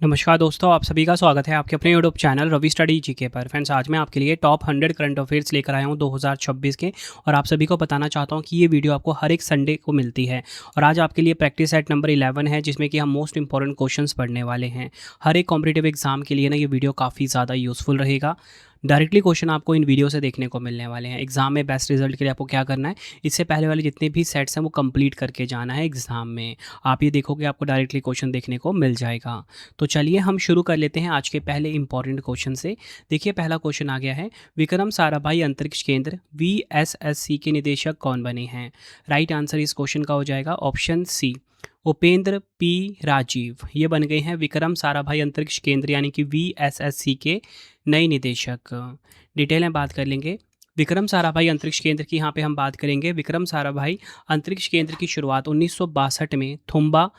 नमस्कार दोस्तों, आप सभी का स्वागत है आपके अपने YouTube channel Ravi study GK पर। फ्रेंड्स, आज मैं आपके लिए टॉप 100 करंट अफेयर्स लेकर आया हूं 2026 के। और आप सभी को बताना चाहता हूं कि ये वीडियो आपको हर एक संडे को मिलती है। और आज आपके लिए प्रैक्टिस सेट नंबर 11 है, जिसमें कि हम मोस्ट इंपॉर्टेंट क्वेश्चंस पढ़ने वाले हैं। हर एक कॉम्पिटिटिव एग्जाम के लिए ना ये वीडियो काफ़ी ज़्यादा यूज़फुल रहेगा। डायरेक्टली क्वेश्चन आपको इन वीडियो से देखने को मिलने वाले हैं। एग्जाम में बेस्ट रिजल्ट के लिए आपको क्या करना है, इससे पहले वाले जितने भी सेट्स हैं वो कंप्लीट करके जाना है एग्जाम में। आप ये देखोगे आपको डायरेक्टली क्वेश्चन देखने को मिल जाएगा। तो चलिए हम शुरू कर लेते हैं आज के पहले इंपॉर्टेंट क्वेश्चन से। देखिए, पहला क्वेश्चन आ गया है, विक्रम साराभाई अंतरिक्ष केंद्र VSSC के निदेशक कौन बने हैं। राइट आंसर इस क्वेश्चन का हो जाएगा option C, Upendra P Rajeev. ये बन गए हैं विक्रम साराभाई अंतरिक्ष केंद्र यानी कि VSSC के नए निदेशक। डिटेल में बात कर लेंगे विक्रम साराभाई अंतरिक्ष केंद्र की। यहाँ पे हम बात करेंगे विक्रम साराभाई अंतरिक्ष केंद्र की शुरुआत 1962 में Thumba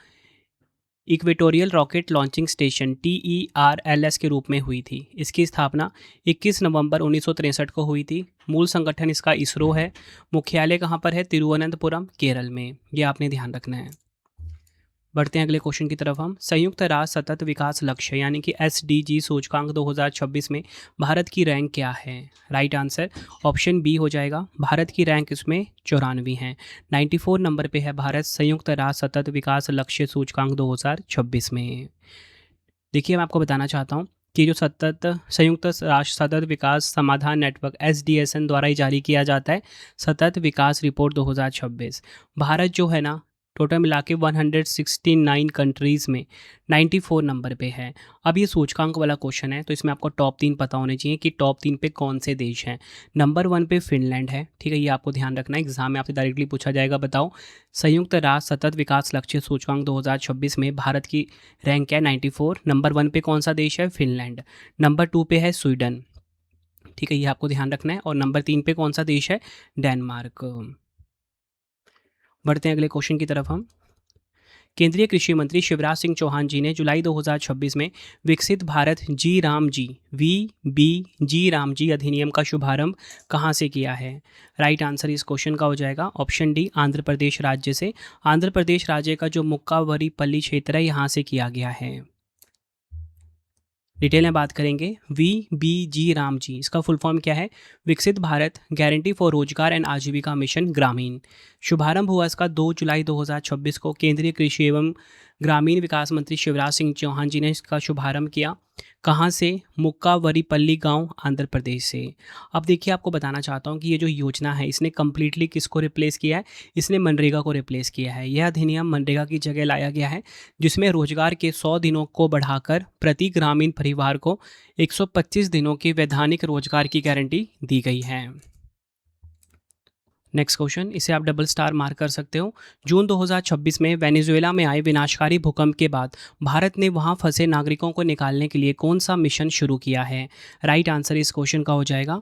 equatorial rocket launching station TERLS के रूप में हुई थी। इसकी स्थापना 21 नवंबर 1963 को हुई थी। मूल संगठन इसका इसरो है। मुख्यालय कहाँ पर है, तिरुवनंतपुरम, केरल में। ये आपने ध्यान रखना है। बढ़ते हैं अगले क्वेश्चन की तरफ हम। संयुक्त राष्ट्र सतत विकास लक्ष्य यानी कि SDG सूचकांक 2026 में भारत की रैंक क्या है। राइट आंसर ऑप्शन बी हो जाएगा। भारत की रैंक इसमें 94 है। 94 नंबर पे है भारत संयुक्त राष्ट्र सतत विकास लक्ष्य सूचकांक 2026 में। देखिए, मैं आपको बताना चाहता हूँ कि जो संयुक्त राष्ट्र सतत विकास समाधान नेटवर्क SDSN द्वारा ही जारी किया जाता है सतत विकास रिपोर्ट 2026। भारत जो है ना, टोटल मिला के 169 कंट्रीज़ में 94 नंबर पे है। अब ये सूचकांक वाला क्वेश्चन है, तो इसमें आपको टॉप 3 पता होने चाहिए कि टॉप 3 पे कौन से देश हैं। नंबर 1 पे फिनलैंड है, ठीक है, ये आपको ध्यान रखना है। एग्जाम में आपसे डायरेक्टली पूछा जाएगा, बताओ संयुक्त राष्ट्र सतत विकास लक्ष्य सूचकांक 2026 में भारत की रैंक है 94। नंबर 1 पे कौन सा देश है, फिनलैंड। नंबर 2 पे है स्वीडन, ठीक है, ये आपको ध्यान रखना है। और नंबर 3 पे कौन सा देश है, डेनमार्क। बढ़ते हैं अगले क्वेश्चन की तरफ हम। केंद्रीय कृषि मंत्री शिवराज सिंह चौहान जी ने जुलाई 2026 में विकसित भारत जी राम जी VBG राम जी अधिनियम का शुभारंभ कहाँ से किया है। राइट आंसर इस क्वेश्चन का हो जाएगा ऑप्शन डी, आंध्र प्रदेश राज्य से। आंध्र प्रदेश राज्य का जो मुक्कावरीपल्ली क्षेत्र है, यहाँ से किया गया है। डिटेल में बात करेंगे VBG राम जी, इसका फुल फॉर्म क्या है, विकसित भारत गारंटी फॉर रोजगार एंड आजीविका मिशन ग्रामीण। शुभारंभ हुआ इसका 2 जुलाई 2026 को। केंद्रीय कृषि एवं ग्रामीण विकास मंत्री शिवराज सिंह चौहान जी ने इसका शुभारंभ किया। कहाँ से, मुक्कावरीपल्ली गांव, आंध्र प्रदेश से। अब देखिए, आपको बताना चाहता हूँ कि ये जो योजना है, इसने कम्प्लीटली किसको रिप्लेस किया है, इसने मनरेगा को रिप्लेस किया है। यह अधिनियम मनरेगा की जगह लाया गया है, जिसमें रोजगार के 100 दिनों को बढ़ाकर प्रति ग्रामीण परिवार को 125 दिनों के वैधानिक रोजगार की गारंटी दी गई है। नेक्स्ट क्वेश्चन, इसे आप डबल स्टार मार्क कर सकते हो। जून 2026 में वेनेजुएला में आए विनाशकारी भूकंप के बाद भारत ने वहां फंसे नागरिकों को निकालने के लिए कौन सा मिशन शुरू किया है। राइट आंसर इस क्वेश्चन का हो जाएगा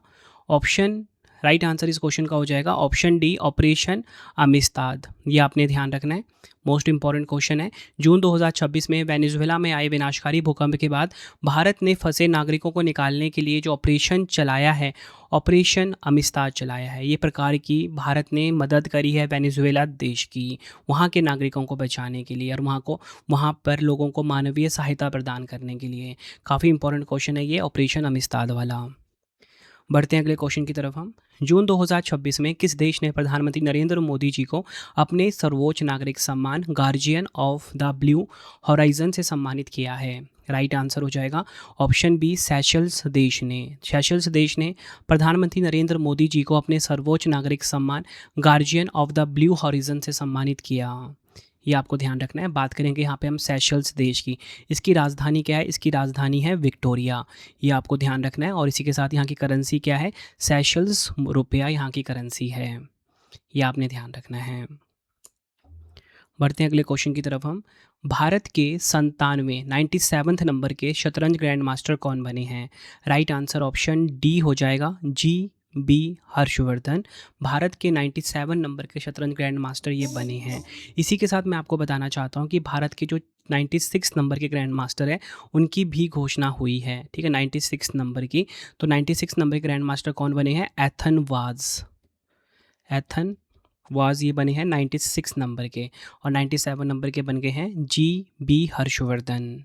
ऑप्शन डी, ऑपरेशन अमिस्ताद। ये आपने ध्यान रखना है, मोस्ट इंपॉर्टेंट क्वेश्चन है। जून 2026 में वेनेजुएला में आए विनाशकारी भूकंप के बाद भारत ने फंसे नागरिकों को निकालने के लिए जो ऑपरेशन चलाया है, ऑपरेशन अमिस्ताद चलाया है। ये प्रकार की भारत ने मदद करी है वेनेजुएला देश की, वहाँ के नागरिकों को बचाने के लिए और वहाँ पर लोगों को मानवीय सहायता प्रदान करने के लिए। काफ़ी इंपॉर्टेंट क्वेश्चन है ये ऑपरेशन अमिस्ताद वाला। बढ़ते हैं अगले क्वेश्चन की तरफ हम। जून 2026 में किस देश ने प्रधानमंत्री नरेंद्र मोदी जी को अपने सर्वोच्च नागरिक सम्मान guardian of the blue horizon से सम्मानित किया है। राइट आंसर हो जाएगा ऑप्शन बी, सेशल्स देश ने प्रधानमंत्री नरेंद्र मोदी जी को अपने सर्वोच्च नागरिक सम्मान guardian of the blue horizon से सम्मानित किया। ये आपको ध्यान रखना है। बात करेंगे यहाँ पे हम सेशल्स देश की। इसकी राजधानी क्या है, इसकी राजधानी है विक्टोरिया। ये आपको ध्यान रखना है। और इसी के साथ यहाँ की करेंसी क्या है, सेशल्स रुपया यहाँ की करेंसी है। ये आपने ध्यान रखना है। बढ़ते हैं अगले क्वेश्चन की तरफ हम। भारत के 97 नंबर के शतरंज ग्रैंड मास्टर कौन बने हैं। राइट आंसर ऑप्शन डी हो जाएगा, GB हर्षवर्धन। भारत के 97 नंबर के शतरंज ग्रैंड मास्टर ये बने हैं। इसी के साथ मैं आपको बताना चाहता हूँ कि भारत के जो 96 नंबर के ग्रैंड मास्टर है, उनकी भी घोषणा हुई है, ठीक है, 96 नंबर की। तो 96 नंबर के ग्रैंड मास्टर कौन बने हैं, एथन वाज ये बने हैं 96 नंबर के। और 97 नंबर के बन गए हैं GB हर्षवर्धन।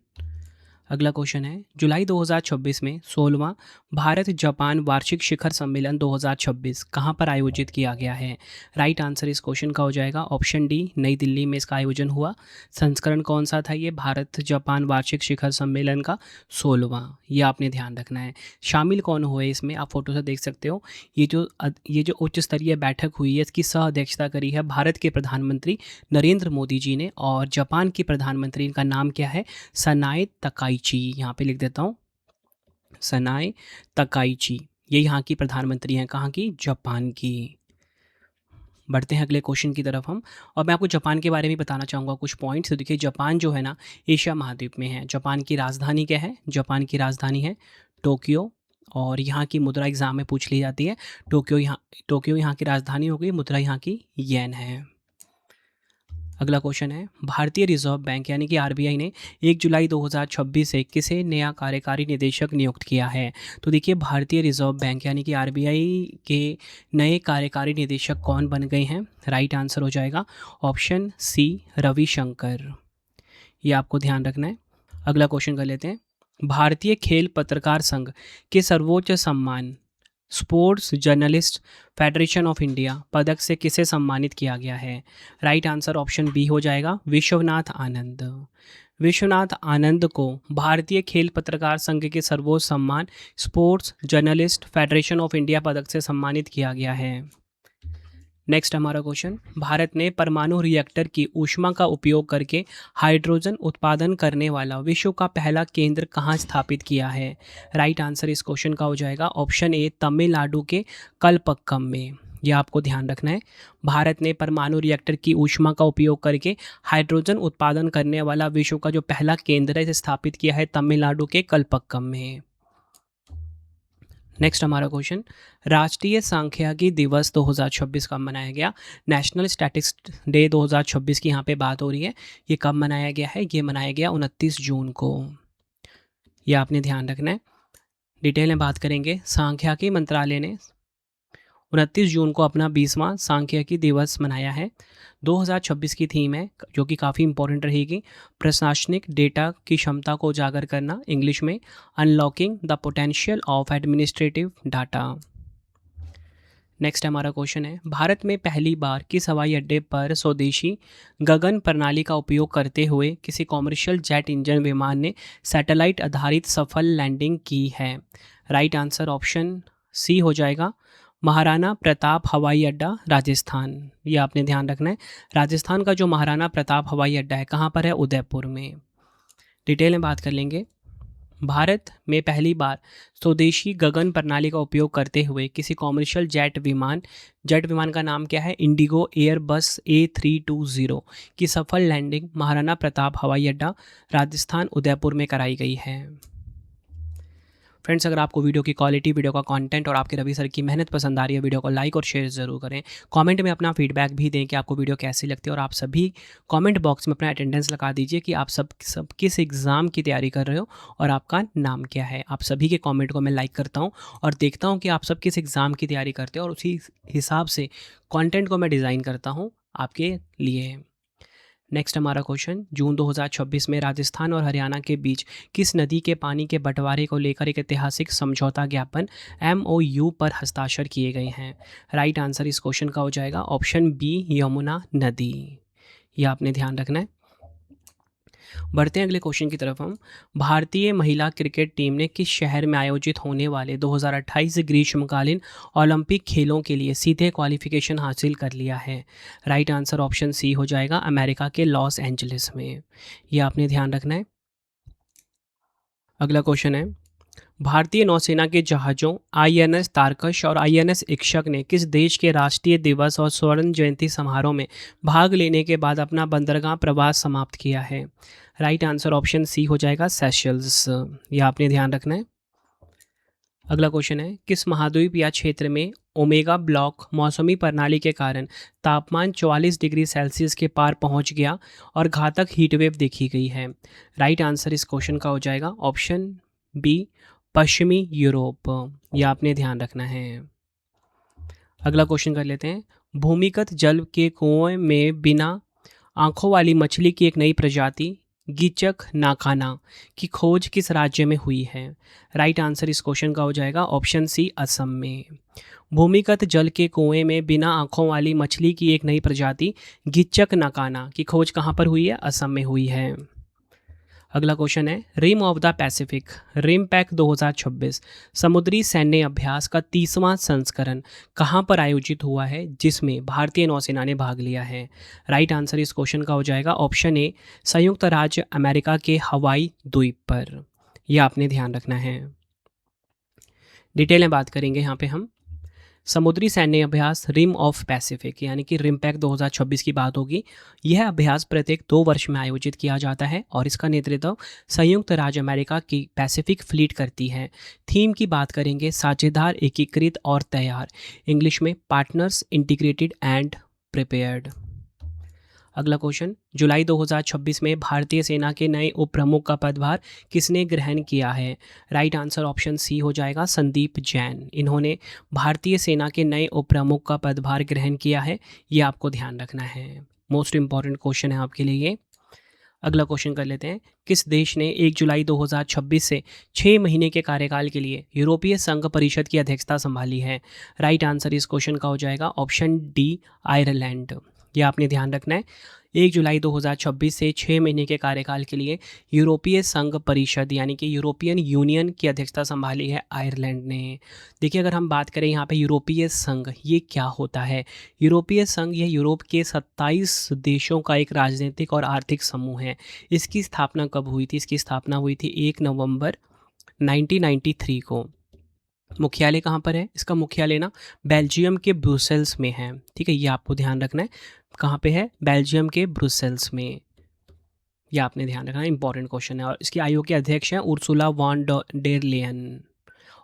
अगला क्वेश्चन है, जुलाई 2026 में 16वां भारत जापान वार्षिक शिखर सम्मेलन 2026 कहाँ पर आयोजित किया गया है? राइट आंसर इस क्वेश्चन का हो जाएगा ऑप्शन डी, नई दिल्ली में इसका आयोजन हुआ। संस्करण कौन सा था ये भारत जापान वार्षिक शिखर सम्मेलन का? 16वां। ये आपने ध्यान रखना है। शामिल कौन हुए इसमें, आप फोटो से देख सकते हो। ये जो उच्च स्तरीय बैठक हुई है इसकी सह अध्यक्षता करी है भारत के प्रधानमंत्री नरेंद्र मोदी जी ने, और जापान की प्रधानमंत्री का नाम क्या है? सनाए तकाइची। यहाँ पे लिख देता हूँ, सनाए तकाइची। ये यहाँ की प्रधानमंत्री हैं, कहाँ की? जापान की। बढ़ते हैं अगले क्वेश्चन की तरफ हम, और मैं आपको जापान के बारे में बताना चाहूँगा कुछ पॉइंट्स। तो देखिए, जापान जो है ना एशिया महाद्वीप में है। जापान की राजधानी क्या है? जापान की राजधानी है टोक्यो, और यहाँ की मुद्रा एग्जाम में पूछ ली जाती है। टोक्यो यहाँ की राजधानी हो गई, मुद्रा यहाँ की येन है। अगला क्वेश्चन है, भारतीय रिजर्व बैंक यानी कि आरबीआई ने 1 जुलाई 2026 से किसे नया कार्यकारी निदेशक नियुक्त किया है? तो देखिए, भारतीय रिजर्व बैंक यानी कि आरबीआई के नए कार्यकारी निदेशक कौन बन गए हैं? राइट आंसर हो जाएगा ऑप्शन सी, रविशंकर। ये आपको ध्यान रखना है। अगला क्वेश्चन कर लेते हैं, भारतीय खेल पत्रकार संघ के सर्वोच्च सम्मान sports journalist federation of India पदक से किसे सम्मानित किया गया है? राइट आंसर ऑप्शन बी हो जाएगा, विश्वनाथ आनंद। विश्वनाथ आनंद को भारतीय खेल पत्रकार संघ के सर्वोच्च सम्मान sports journalist federation of India पदक से सम्मानित किया गया है। नेक्स्ट हमारा क्वेश्चन, भारत ने परमाणु रिएक्टर की ऊष्मा का उपयोग करके हाइड्रोजन उत्पादन करने वाला विश्व का पहला केंद्र कहाँ स्थापित किया है? राइट आंसर इस क्वेश्चन का हो जाएगा ऑप्शन ए, तमिलनाडु के कलपक्कम में। यह आपको ध्यान रखना है। भारत ने परमाणु रिएक्टर की ऊष्मा का उपयोग करके हाइड्रोजन उत्पादन करने वाला विश्व का जो पहला केंद्र है इसे स्थापित किया है तमिलनाडु के कलपक्कम में। नेक्स्ट हमारा क्वेश्चन, राष्ट्रीय सांख्यिकी दिवस 2026 कब मनाया गया? नेशनल स्टैटिस्टिक्स डे 2026 की यहाँ पे बात हो रही है। ये कब मनाया गया है? ये मनाया गया 29 जून को। ये आपने ध्यान रखना है। डिटेल में बात करेंगे, सांख्यिकी मंत्रालय ने 29 जून को अपना 20वां सांख्यिकी दिवस मनाया है। 2026 की थीम है जो कि काफ़ी इंपॉर्टेंट रहेगी, प्रशासनिक डेटा की क्षमता को उजागर करना, इंग्लिश में unlocking the potential of administrative data. Next हमारा क्वेश्चन है, भारत में पहली बार किस हवाई अड्डे पर स्वदेशी गगन प्रणाली का उपयोग करते हुए किसी कॉमर्शियल जेट इंजन विमान ने सैटेलाइट आधारित सफल लैंडिंग की है? राइट आंसर ऑप्शन सी हो जाएगा, महाराणा प्रताप हवाई अड्डा, राजस्थान। ये आपने ध्यान रखना है। राजस्थान का जो महाराणा प्रताप हवाई अड्डा है कहाँ पर है? उदयपुर में। डिटेल में बात कर लेंगे, भारत में पहली बार स्वदेशी गगन प्रणाली का उपयोग करते हुए किसी कॉमर्शियल जेट विमान का नाम क्या है? इंडिगो एयरबस A320 की सफल लैंडिंग महाराणा प्रताप हवाई अड्डा, राजस्थान, उदयपुर में कराई गई है। फ्रेंड्स, अगर आपको वीडियो की क्वालिटी, वीडियो का कंटेंट और आपके रवि सर की मेहनत पसंद आ रही है, वीडियो को लाइक और शेयर ज़रूर करें। कमेंट में अपना फीडबैक भी दें कि आपको वीडियो कैसी लगती है, और आप सभी कमेंट बॉक्स में अपना अटेंडेंस लगा दीजिए कि आप सब किस एग्ज़ाम की तैयारी कर रहे हो और आपका नाम क्या है। आप सभी के कॉमेंट को मैं लाइक करता हूँ और देखता हूँ कि आप सब किस एग्ज़ाम की तैयारी करते हो, और उसी हिसाब से कॉन्टेंट को मैं डिज़ाइन करता हूँ आपके लिए। नेक्स्ट हमारा क्वेश्चन, जून 2026 में राजस्थान और हरियाणा के बीच किस नदी के पानी के बंटवारे को लेकर एक ऐतिहासिक समझौता ज्ञापन MOU पर हस्ताक्षर किए गए हैं? राइट आंसर इस क्वेश्चन का हो जाएगा ऑप्शन बी, यमुना नदी। यह आपने ध्यान रखना है। बढ़ते हैं अगले क्वेश्चन की तरफ हम, भारतीय महिला क्रिकेट टीम ने किस शहर में आयोजित होने वाले 2028 ग्रीष्मकालीन ओलंपिक खेलों के लिए सीधे क्वालिफिकेशन हासिल कर लिया है? राइट आंसर ऑप्शन सी हो जाएगा, अमेरिका के लॉस एंजलिस में। यह आपने ध्यान रखना है। अगला क्वेश्चन है, भारतीय नौसेना के जहाज़ों INS तारकश और INS इक्षक ने किस देश के राष्ट्रीय दिवस और स्वर्ण जयंती समारोह में भाग लेने के बाद अपना बंदरगाह प्रवास समाप्त किया है? राइट आंसर ऑप्शन सी हो जाएगा, सेशल्स। यह आपने ध्यान रखना है। अगला क्वेश्चन है, किस महाद्वीप या क्षेत्र में ओमेगा ब्लॉक मौसमी प्रणाली के कारण तापमान 44 डिग्री सेल्सियस के पार पहुंच गया और घातक हीटवेव देखी गई है? राइट आंसर इस क्वेश्चन का हो जाएगा ऑप्शन बी, पश्चिमी यूरोप। यह आपने ध्यान रखना है। अगला क्वेश्चन कर लेते हैं, भूमिगत जल के कुएं में बिना आंखों वाली मछली की एक नई प्रजाति गिचक नाकाना की खोज किस राज्य में हुई है? राइट आंसर इस क्वेश्चन का हो जाएगा ऑप्शन सी, असम में। भूमिगत जल के कुएं में बिना आंखों वाली मछली की एक नई प्रजाति गिचक नाकाना की खोज कहाँ पर हुई है? असम में हुई है। अगला क्वेश्चन है, rim of the Pacific rim pac 2026 समुद्री सैन्य अभ्यास का 30वां संस्करण कहाँ पर आयोजित हुआ है, जिसमें भारतीय नौसेना ने भाग लिया है? राइट आंसर इस क्वेश्चन का हो जाएगा ऑप्शन ए, संयुक्त राज्य अमेरिका के हवाई द्वीप पर। यह आपने ध्यान रखना है। डिटेल में बात करेंगे यहाँ पे हम। समुद्री सैन्य अभ्यास रिम ऑफ पैसिफिक यानी कि रिमपैक 2026 की बात होगी। यह अभ्यास प्रत्येक 2 वर्ष में आयोजित किया जाता है और इसका नेतृत्व संयुक्त राज्य अमेरिका की पैसिफिक फ्लीट करती है। थीम की बात करेंगे, साझेदार, एकीकृत और तैयार। इंग्लिश में पार्टनर्स, इंटीग्रेटेड एंड प्रिपेयर्ड। अगला क्वेश्चन, जुलाई 2026 में भारतीय सेना के नए उप प्रमुख का पदभार किसने ग्रहण किया है? राइट आंसर ऑप्शन सी हो जाएगा, संदीप जैन। इन्होंने भारतीय सेना के नए उप प्रमुख का पदभार ग्रहण किया है। ये आपको ध्यान रखना है, मोस्ट इंपॉर्टेंट क्वेश्चन है आपके लिए ये। अगला क्वेश्चन कर लेते हैं, किस देश ने 1 जुलाई 2026 से 6 महीने के कार्यकाल के लिए यूरोपीय संघ परिषद की अध्यक्षता संभाली है? राइट आंसर इस क्वेश्चन का हो जाएगा ऑप्शन डी, आयरलैंड। यह आपने ध्यान रखना है। 1 जुलाई 2026 से 6 महीने के कार्यकाल के लिए यूरोपीय संघ परिषद यानी कि यूरोपियन यूनियन की अध्यक्षता संभाली है आयरलैंड ने। देखिए, अगर हम बात करें यहाँ पे यूरोपीय संघ, ये क्या होता है? यूरोपीय संघ यह यूरोप के 27 देशों का एक राजनीतिक और आर्थिक समूह है। इसकी स्थापना कब हुई थी? इसकी स्थापना हुई थी 1 नवंबर 1993 को। मुख्यालय कहाँ पर है? इसका मुख्यालय ना बेल्जियम के ब्रुसेल्स में है। ठीक है, ये आपको ध्यान रखना है। कहाँ पे है? बेल्जियम के ब्रुसेल्स में। यह आपने ध्यान रखना है, इंपॉर्टेंट क्वेश्चन है। और इसके आयोग के अध्यक्ष हैं उर्सुला वॉन डेर लेयन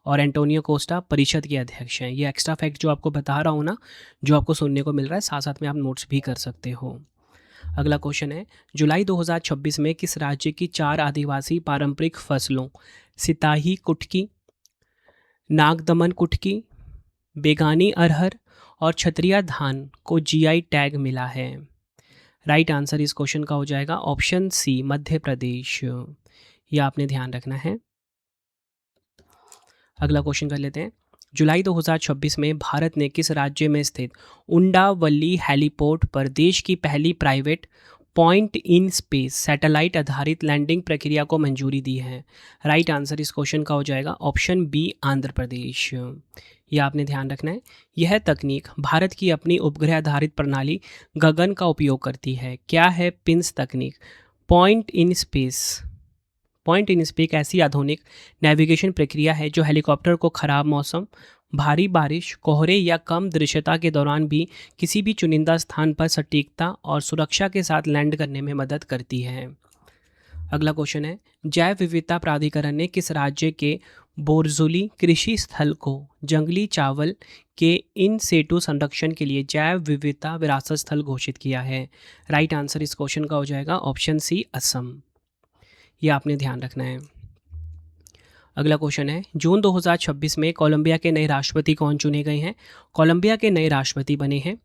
और एंटोनियो कोस्टा परिषद के अध्यक्ष हैं। ये एक्स्ट्रा फैक्ट जो आपको बता रहा हूँ ना, जो आपको सुनने को मिल रहा है, साथ साथ में आप नोट्स भी कर सकते हो। अगला क्वेश्चन है, जुलाई 2026 में किस राज्य की 4 आदिवासी पारंपरिक फसलों सिताही कुटकी, नागदमन कुटकी, बेगानी अरहर और छतरिया धान को जीआई टैग मिला है? राइट आंसर इस क्वेश्चन का हो जाएगा ऑप्शन सी, मध्य प्रदेश। ये आपने ध्यान रखना है। अगला क्वेश्चन कर लेते हैं, जुलाई 2026 में भारत ने किस राज्य में स्थित उंडावली हेलीपोर्ट पर देश की पहली private point in space satellite आधारित लैंडिंग प्रक्रिया को मंजूरी दी है? राइट आंसर इस क्वेश्चन का हो जाएगा ऑप्शन बी, आंध्र प्रदेश। यह आपने ध्यान रखना है। यह तकनीक भारत की अपनी उपग्रह आधारित प्रणाली गगन का उपयोग करती है। क्या है पिंस तकनीक? पॉइंट इन स्पेस एक ऐसी आधुनिक नेविगेशन प्रक्रिया है जो हेलीकॉप्टर को खराब मौसम, भारी बारिश, कोहरे या कम दृश्यता के दौरान भी किसी भी चुनिंदा स्थान पर सटीकता और सुरक्षा के साथ लैंड करने में मदद करती है। अगला क्वेश्चन है, जैव विविधता प्राधिकरण ने किस राज्य के बोरजुली कृषि स्थल को जंगली चावल के इन सेटू संरक्षण के लिए जैव विविधता विरासत स्थल घोषित किया है? राइट आंसर इस क्वेश्चन का हो जाएगा ऑप्शन सी, असम। ये आपने ध्यान रखना है। अगला क्वेश्चन है, जून 2026 में कोलंबिया के नए राष्ट्रपति कौन चुने गए हैं? कोलंबिया के नए राष्ट्रपति बने हैं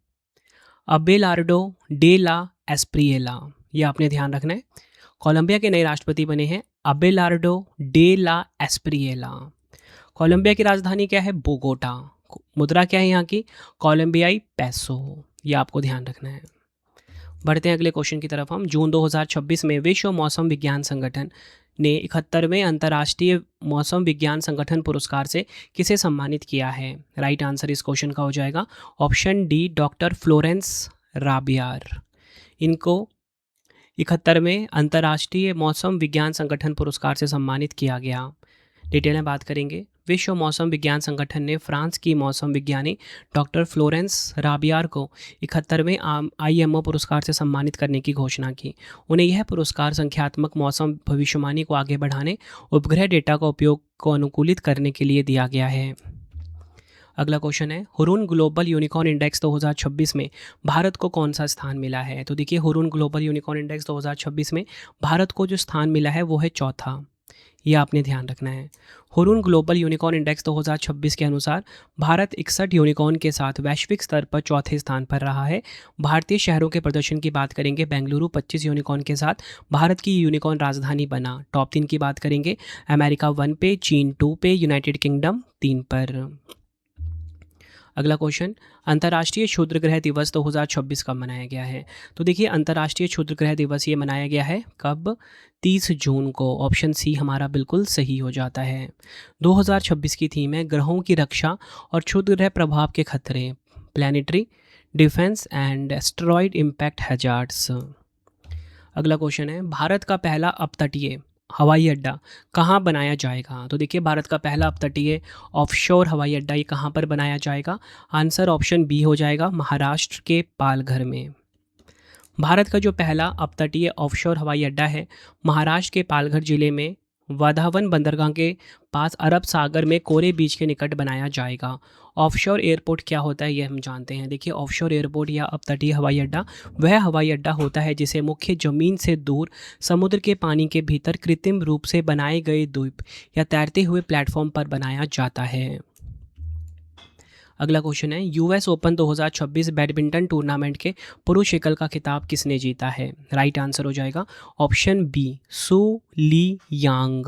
अबेलार्डो डे ला एस्प्रिएला। ये आपने ध्यान रखना है। कोलंबिया के नए राष्ट्रपति बने हैं अबेलार्डो डे ला एस्प्रिएला। कोलंबिया की राजधानी क्या है? बोगोटा। मुद्रा क्या है यहाँ की? कोलंबियाई पैसो। ये आपको ध्यान रखना है। बढ़ते हैं अगले क्वेश्चन की तरफ हम। जून 2026 में विश्व मौसम विज्ञान संगठन ने 71वें अंतर्राष्ट्रीय मौसम विज्ञान संगठन पुरस्कार से किसे सम्मानित किया है? राइट आंसर इस क्वेश्चन का हो जाएगा ऑप्शन डी, डॉक्टर फ्लोरेंस राबियार। इनको 71वें अंतर्राष्ट्रीय मौसम विज्ञान संगठन पुरस्कार से सम्मानित किया गया। डिटेल में बात करेंगे। विश्व मौसम विज्ञान संगठन ने फ्रांस की मौसम विज्ञानी डॉक्टर फ्लोरेंस राबियार को 71वें IMO पुरस्कार से सम्मानित करने की घोषणा की। उन्हें यह पुरस्कार संख्यात्मक मौसम भविष्यवाणी को आगे बढ़ाने, उपग्रह डेटा का उपयोग को अनुकूलित करने के लिए दिया गया है। अगला क्वेश्चन है, हुरून ग्लोबल यूनिकॉर्न इंडेक्स 2026 में भारत को कौन सा स्थान मिला है? तो देखिए, हुरून ग्लोबल यूनिकॉर्न इंडेक्स 2026 में भारत को जो स्थान मिला है वो है चौथा। ये आपने ध्यान रखना है। हुरून ग्लोबल यूनिकॉर्न इंडेक्स 2026 के अनुसार भारत 61 यूनिकॉर्न के साथ वैश्विक स्तर पर चौथे स्थान पर रहा है। भारतीय शहरों के प्रदर्शन की बात करेंगे, बेंगलुरु 25 यूनिकॉर्न के साथ भारत की यूनिकॉर्न राजधानी बना। टॉप 3 की बात करेंगे, अमेरिका 1 पे, चीन 2 पे, यूनाइटेड किंगडम 3 पर। अगला क्वेश्चन, अंतर्राष्ट्रीय क्षुद्रग्रह दिवस 2026 कब मनाया गया है? तो देखिए, अंतर्राष्ट्रीय क्षुद्रग्रह दिवस ये मनाया गया है कब? 30 जून को। ऑप्शन सी हमारा बिल्कुल सही हो जाता है। 2026 की थीम है ग्रहों की रक्षा और क्षुद्रग्रह प्रभाव के खतरे, planetary defence and asteroid impact hazards. अगला क्वेश्चन है, भारत का पहला अपतटीय हवाई अड्डा कहाँ बनाया जाएगा? तो देखिए, भारत का पहला अपतटीय ऑफशोर हवाई अड्डा ये कहाँ पर बनाया जाएगा? आंसर ऑप्शन बी हो जाएगा, महाराष्ट्र के पालघर में। भारत का जो पहला अपतटीय ऑफशोर हवाई अड्डा है, महाराष्ट्र के पालघर जिले में वाधावन बंदरगाह के पास अरब सागर में कोरे बीच के निकट बनाया जाएगा। ऑफशोर एयरपोर्ट क्या होता है ये हम जानते हैं। देखिए, ऑफशोर एयरपोर्ट या अपतटीय हवाई अड्डा वह हवाई अड्डा होता है जिसे मुख्य ज़मीन से दूर समुद्र के पानी के भीतर कृत्रिम रूप से बनाए गए द्वीप या तैरते हुए प्लेटफॉर्म पर बनाया जाता है। अगला क्वेश्चन है, यूएस ओपन 2026 बैडमिंटन टूर्नामेंट के पुरुष एकल का खिताब किसने जीता है? राइट आंसर हो जाएगा ऑप्शन बी, सू ली यांग।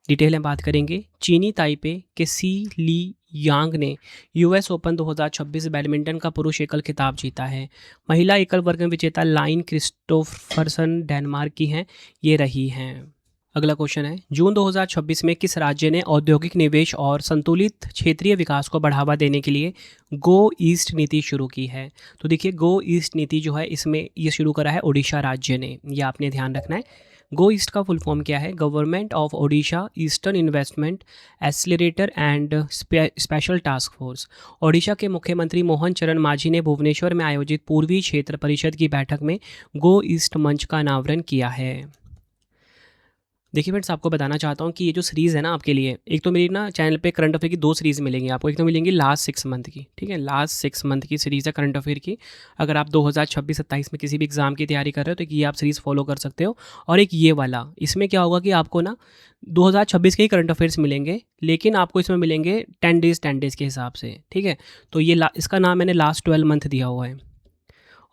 डिटेल में बात करेंगे, चीनी ताइपे के सी ली यांग ने यूएस ओपन 2026 बैडमिंटन का पुरुष एकल खिताब जीता है। महिला एकल वर्ग में विजेता लाइन क्रिस्टोफरसन डेनमार्क की हैं, ये रही हैं। अगला क्वेश्चन है, जून 2026 में किस राज्य ने औद्योगिक निवेश और संतुलित क्षेत्रीय विकास को बढ़ावा देने के लिए गो ईस्ट नीति शुरू की है? तो देखिए, गो ईस्ट नीति जो है इसमें ये शुरू करा है ओडिशा राज्य ने, ये आपने ध्यान रखना है। गो ईस्ट का फुल फॉर्म क्या है? Government of Odisha eastern investment accelerator and special task force. Odisha के मुख्यमंत्री मोहन चरण मांझी ने भुवनेश्वर में आयोजित पूर्वी क्षेत्र परिषद की बैठक में गो ईस्ट मंच का अनावरण किया है। देखिए फ्रेंड्स, आपको बताना चाहता हूँ कि ये जो सीरीज़ है ना आपके लिए, एक तो मेरी ना चैनल पे करंट अफेयर की 2 सीरीज़ मिलेंगी आपको। एक तो मिलेंगी लास्ट 6 मंथ की, ठीक है, लास्ट 6 मंथ की सीरीज़ है करंट अफेयर की। अगर आप 2026-27 में किसी भी एग्ज़ाम की तैयारी कर रहे हो तो ये आप सीरीज़ फॉलो कर सकते हो। और एक ये वाला, इसमें क्या होगा कि आपको ना 2026 के ही करंट अफेयर्स मिलेंगे, लेकिन आपको इसमें मिलेंगे 10 डेज़ के हिसाब से, ठीक है। तो ये इसका नाम मैंने लास्ट 12 मंथ दिया हुआ है।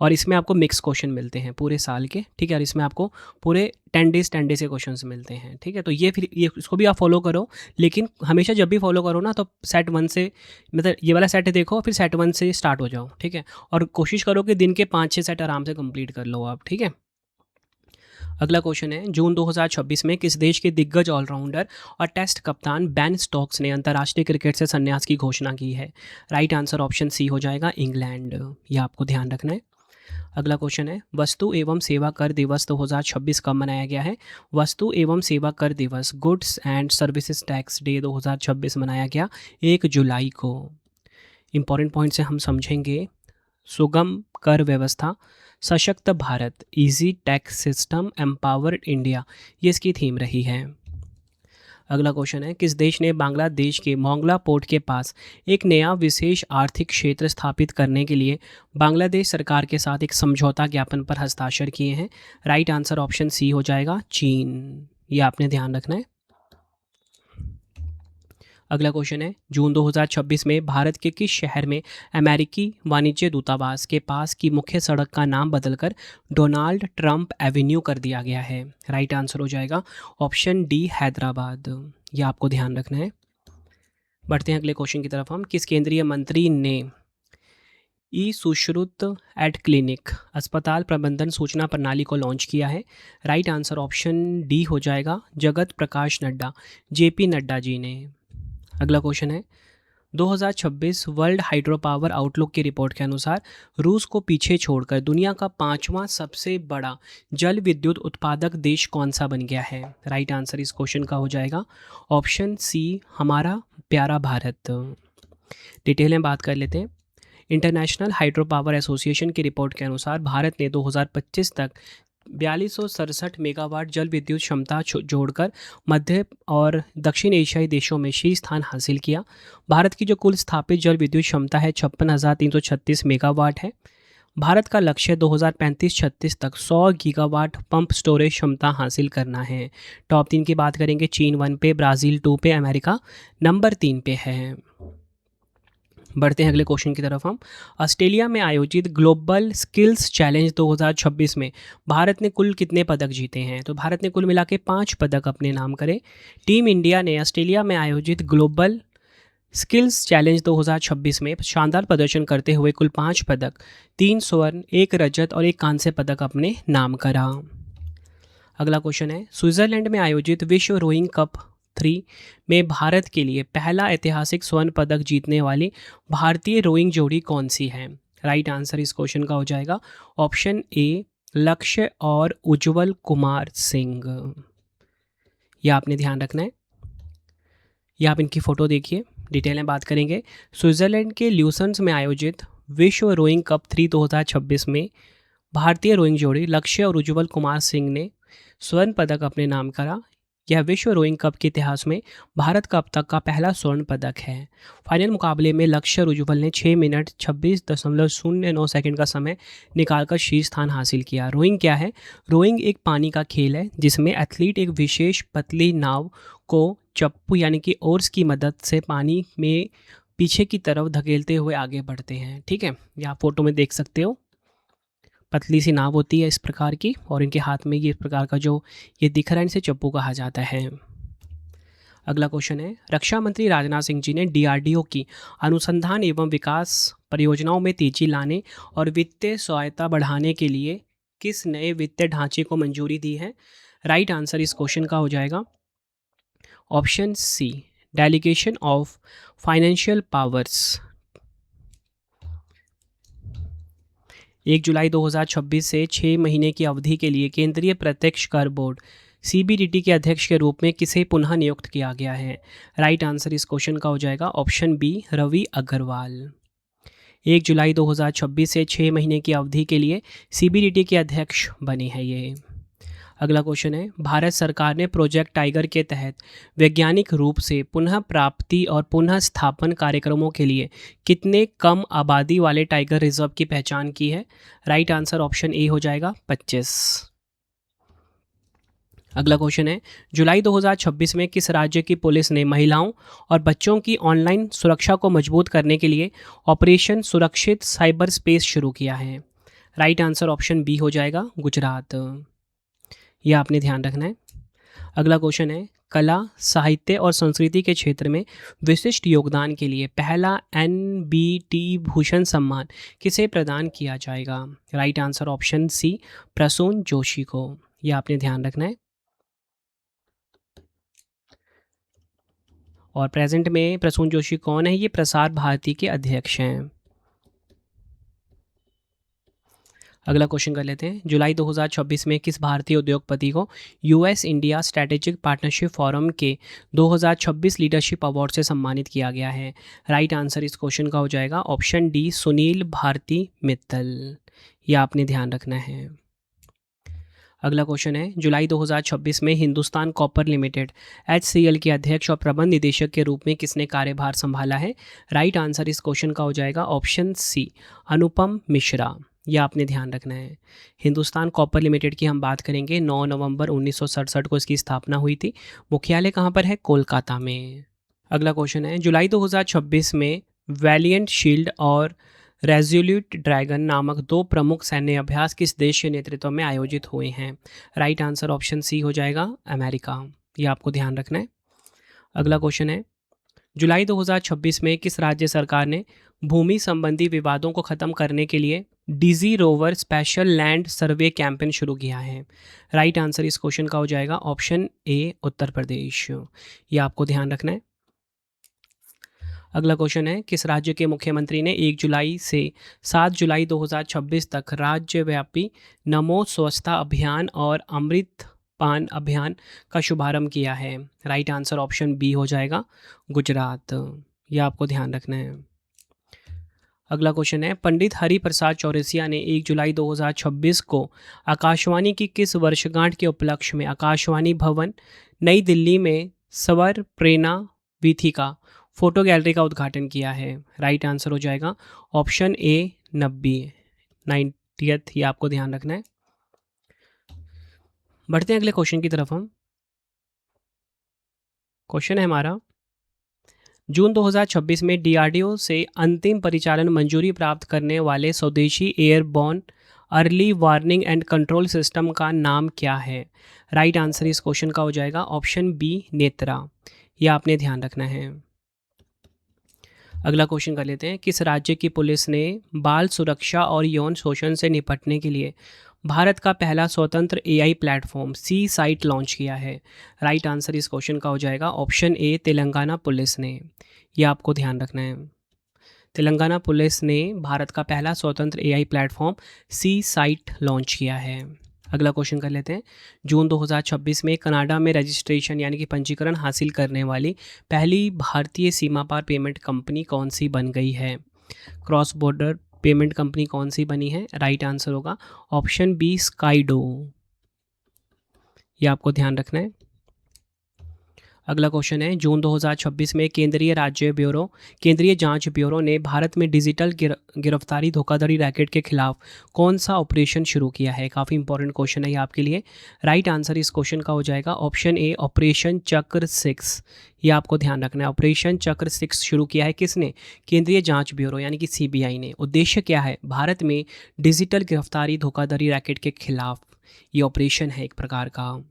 और इसमें आपको मिक्स क्वेश्चन मिलते हैं पूरे साल के, ठीक है। और इसमें आपको पूरे 10 डेज़ के क्वेश्चंस मिलते हैं, ठीक है। तो ये फिर ये इसको भी आप फॉलो करो, लेकिन हमेशा जब भी फॉलो करो ना तो सेट 1 से, मतलब ये वाला सेट देखो, फिर सेट 1 से स्टार्ट हो जाओ, ठीक है। और कोशिश करो कि दिन के 5-6 सेट आराम से कंप्लीट कर लो आप, ठीक है। अगला क्वेश्चन है, जून 2026 में किस देश के दिग्गज ऑलराउंडर और टेस्ट कप्तान बेन स्टोक्स ने अंतर्राष्ट्रीय क्रिकेट से संन्यास की घोषणा की है? राइट आंसर ऑप्शन सी हो जाएगा, इंग्लैंड। यह आपको ध्यान रखना है। अगला क्वेश्चन है, वस्तु एवं सेवा कर दिवस 2026 कब मनाया गया है? वस्तु एवं सेवा कर दिवस goods and services tax day 2026 मनाया गया 1 जुलाई को। इंपॉर्टेंट पॉइंट से हम समझेंगे, सुगम कर व्यवस्था, सशक्त Bharat, easy tax system, empowered India, ये इसकी थीम रही है। अगला क्वेश्चन है, किस देश ने बांग्लादेश के मोंगला पोर्ट के पास एक नया विशेष आर्थिक क्षेत्र स्थापित करने के लिए बांग्लादेश सरकार के साथ एक समझौता ज्ञापन पर हस्ताक्षर किए हैं? राइट आंसर ऑप्शन सी हो जाएगा, चीन। ये आपने ध्यान रखना है। अगला क्वेश्चन है, जून 2026 में भारत के किस शहर में अमेरिकी वाणिज्य दूतावास के पास की मुख्य सड़क का नाम बदलकर डोनाल्ड ट्रंप एवेन्यू कर दिया गया है? राइट आंसर हो जाएगा ऑप्शन डी, हैदराबाद। ये आपको ध्यान रखना है। बढ़ते हैं अगले क्वेश्चन की तरफ हम, किस केंद्रीय मंत्री ने ई सुश्रुत एट क्लिनिक अस्पताल प्रबंधन सूचना प्रणाली को लॉन्च किया है? राइट आंसर ऑप्शन डी हो जाएगा, जगत प्रकाश नड्डा, जेपी नड्डा जी ने। अगला क्वेश्चन है, 2026 वर्ल्ड हाइड्रो पावर आउटलुक की रिपोर्ट के अनुसार रूस को पीछे छोड़कर दुनिया का 5वां सबसे बड़ा जल विद्युत उत्पादक देश कौन सा बन गया है? राइट आंसर इस क्वेश्चन का हो जाएगा ऑप्शन सी, हमारा प्यारा भारत। डिटेल में बात कर लेते हैं। इंटरनेशनल हाइड्रो पावर एसोसिएशन की रिपोर्ट के अनुसार भारत ने 2025 तक 4267 मेगावाट जल विद्युत क्षमता जोड़कर मध्य और दक्षिण एशियाई देशों में शीर्ष स्थान हासिल किया। भारत की जो कुल स्थापित जल विद्युत क्षमता है 56,336 मेगावाट है। भारत का लक्ष्य 2035-36 तक 100 गीगावाट पंप स्टोरेज क्षमता हासिल करना है। टॉप 3 की बात करेंगे, चीन 1 पे, ब्राज़ील 2 पे, अमेरिका नंबर 3 पे है। बढ़ते हैं अगले क्वेश्चन की तरफ हम। ऑस्ट्रेलिया में आयोजित ग्लोबल स्किल्स चैलेंज 2026 में भारत ने कुल कितने पदक जीते हैं? तो भारत ने कुल मिला के 5 पदक अपने नाम करे। टीम इंडिया ने ऑस्ट्रेलिया में आयोजित ग्लोबल स्किल्स चैलेंज 2026 में शानदार प्रदर्शन करते हुए कुल 5 पदक, 3 स्वर्ण, 1 रजत और 1 कांस्य पदक अपने नाम करा। अगला क्वेश्चन है, स्विट्जरलैंड में आयोजित विश्व रोइंग कप 3 में भारत के लिए पहला ऐतिहासिक स्वर्ण पदक जीतने वाली भारतीय रोइंग जोड़ी कौन सी है? राइट आंसर इस क्वेश्चन का हो जाएगा ऑप्शन ए, लक्ष्य और उज्जवल कुमार सिंह। यह आपने ध्यान रखना है। यह आप इनकी फ़ोटो देखिए, डिटेल में बात करेंगे। स्विट्ज़रलैंड के ल्यूसेंस में आयोजित विश्व रोइंग कप 3 2026 में भारतीय रोइंग जोड़ी लक्ष्य और उज्जवल कुमार सिंह ने स्वर्ण पदक अपने नाम करा। यह विश्व रोइंग कप के इतिहास में भारत का अब तक का पहला स्वर्ण पदक है। फाइनल मुकाबले में लक्ष्य और उज्जवल ने 6 मिनट 26.09 सेकंड का समय निकालकर शीर्ष स्थान हासिल किया। रोइंग क्या है? रोइंग एक पानी का खेल है जिसमें एथलीट एक विशेष पतली नाव को चप्पू यानी कि ओर्स की मदद से पानी में पीछे की तरफ धकेलते हुए आगे बढ़ते हैं। ठीक है, ये आप फोटो में देख सकते हो। पतली सी नाव होती है इस प्रकार की और इनके हाथ में ये इस प्रकार का जो ये दिख रहा है इसे चप्पू कहा जाता है। अगला क्वेश्चन है, रक्षा मंत्री राजनाथ सिंह जी ने डीआरडीओ की अनुसंधान एवं विकास परियोजनाओं में तेजी लाने और वित्तीय सहायता बढ़ाने के लिए किस नए वित्तीय ढांचे को मंजूरी दी है? राइट आंसर इस क्वेश्चन का हो जाएगा option C, delegation of financial powers. 1 जुलाई 2026 से 6 महीने की अवधि के लिए केंद्रीय प्रत्यक्ष कर बोर्ड सीबीडीटी के अध्यक्ष के रूप में किसे पुनः नियुक्त किया गया है? राइट आंसर इस क्वेश्चन का हो जाएगा ऑप्शन बी, रवि अग्रवाल। 1 जुलाई 2026 से 6 महीने की अवधि के लिए सीबीडीटी के अध्यक्ष बने हैं ये। अगला क्वेश्चन है, भारत सरकार ने प्रोजेक्ट टाइगर के तहत वैज्ञानिक रूप से पुनः प्राप्ति और पुनः स्थापन कार्यक्रमों के लिए कितने कम आबादी वाले टाइगर रिजर्व की पहचान की है? राइट आंसर ऑप्शन ए हो जाएगा 25। अगला क्वेश्चन है, जुलाई 2026 में किस राज्य की पुलिस ने महिलाओं और बच्चों की ऑनलाइन सुरक्षा को मजबूत करने के लिए ऑपरेशन सुरक्षित साइबर स्पेस शुरू किया है? राइट आंसर ऑप्शन बी हो जाएगा गुजरात। यह आपने ध्यान रखना है। अगला क्वेश्चन है, कला, साहित्य और संस्कृति के क्षेत्र में विशिष्ट योगदान के लिए पहला एनबीटी भूषण सम्मान किसे प्रदान किया जाएगा? Right answer option C, Prasoon Joshi को। यह आपने ध्यान रखना है। और प्रेजेंट में प्रसून जोशी कौन है? ये प्रसार भारती के अध्यक्ष हैं। अगला क्वेश्चन कर लेते हैं, जुलाई 2026 में किस भारतीय उद्योगपति को US India strategic partnership forum के 2026 लीडरशिप अवार्ड से सम्मानित किया गया है? राइट आंसर इस क्वेश्चन का हो जाएगा ऑप्शन डी, सुनील भारती मित्तल। यह आपने ध्यान रखना है। अगला क्वेश्चन है, जुलाई 2026 में हिंदुस्तान कॉपर लिमिटेड HCL के अध्यक्ष और प्रबंध निदेशक के रूप में किसने कार्यभार संभाला है? राइट आंसर इस क्वेश्चन का हो जाएगा ऑप्शन सी, अनुपम मिश्रा। यह आपने ध्यान रखना है। हिंदुस्तान कॉपर लिमिटेड की हम बात करेंगे, 9 नवंबर 1967 को इसकी स्थापना हुई थी। मुख्यालय कहाँ पर है? कोलकाता में। अगला क्वेश्चन है, जुलाई 2026 में वैलिएंट शील्ड और रेजोल्यूट ड्रैगन नामक 2 प्रमुख सैन्य अभ्यास किस देश के नेतृत्व में आयोजित हुए हैं? राइट आंसर ऑप्शन सी हो जाएगा अमेरिका। यह आपको ध्यान रखना है। अगला क्वेश्चन है, जुलाई 2026 में किस राज्य सरकार ने भूमि संबंधी विवादों को खत्म करने के लिए digi rover special land survey campaign शुरू किया है? राइट आंसर इस क्वेश्चन का हो जाएगा ऑप्शन ए, उत्तर प्रदेश। यह आपको ध्यान रखना है। अगला क्वेश्चन है, किस राज्य के मुख्यमंत्री ने 1 जुलाई से 7 जुलाई 2026 तक राज्यव्यापी नमो स्वच्छता अभियान और अमृत पान अभियान का शुभारंभ किया है? राइट आंसर ऑप्शन बी हो जाएगा गुजरात। यह आपको ध्यान रखना है। अगला क्वेश्चन है, पंडित हरि प्रसाद चौरसिया ने 1 जुलाई 2026 को आकाशवाणी की किस वर्षगांठ के उपलक्ष्य में आकाशवाणी भवन नई दिल्ली में स्वर प्रेरणा वीथिका फोटो गैलरी का उद्घाटन किया है? राइट आंसर हो जाएगा ऑप्शन ए, 90। 90th, ये आपको ध्यान रखना है। बढ़ते हैं अगले क्वेश्चन की तरफ हम। क्वेश्चन है हमारा, जून 2026 में डीआरडीओ से अंतिम परिचालन मंजूरी प्राप्त करने वाले स्वदेशी airborne early warning and control system का नाम क्या है? राइट आंसर इस क्वेश्चन का हो जाएगा ऑप्शन बी, नेत्रा। यह आपने ध्यान रखना है। अगला क्वेश्चन कर लेते हैं, किस राज्य की पुलिस ने बाल सुरक्षा और यौन शोषण से निपटने के लिए भारत का पहला स्वतंत्र एआई प्लेटफॉर्म सी साइट लॉन्च किया है? राइट आंसर इस क्वेश्चन का हो जाएगा ऑप्शन ए, तेलंगाना पुलिस ने। यह आपको ध्यान रखना है। तेलंगाना पुलिस ने भारत का पहला स्वतंत्र एआई प्लेटफॉर्म सी साइट लॉन्च किया है। अगला क्वेश्चन कर लेते हैं, जून 2026 में कनाडा में रजिस्ट्रेशन यानी कि पंजीकरण हासिल करने वाली पहली भारतीय सीमा पार पेमेंट कंपनी कौन सी बन गई है? क्रॉस बॉर्डर पेमेंट कंपनी कौन सी बनी है? राइट आंसर होगा ऑप्शन बी, स्काईडो। ये आपको ध्यान रखना है। अगला क्वेश्चन है, जून 2026 में केंद्रीय जांच ब्यूरो ने भारत में डिजिटल गिरफ्तारी धोखाधड़ी रैकेट के खिलाफ कौन सा ऑपरेशन शुरू किया है? काफ़ी इंपॉर्टेंट क्वेश्चन है ये आपके लिए। राइट आंसर इस क्वेश्चन का हो जाएगा ऑप्शन ए, ऑपरेशन चक्र 6। ये आपको ध्यान रखना है। ऑपरेशन चक्र 6 शुरू किया है किसने? केंद्रीय जांच ब्यूरो यानी कि सीबीआई ने। उद्देश्य क्या है? भारत में डिजिटल गिरफ्तारी धोखाधड़ी रैकेट के खिलाफ ये ऑपरेशन है एक प्रकार का।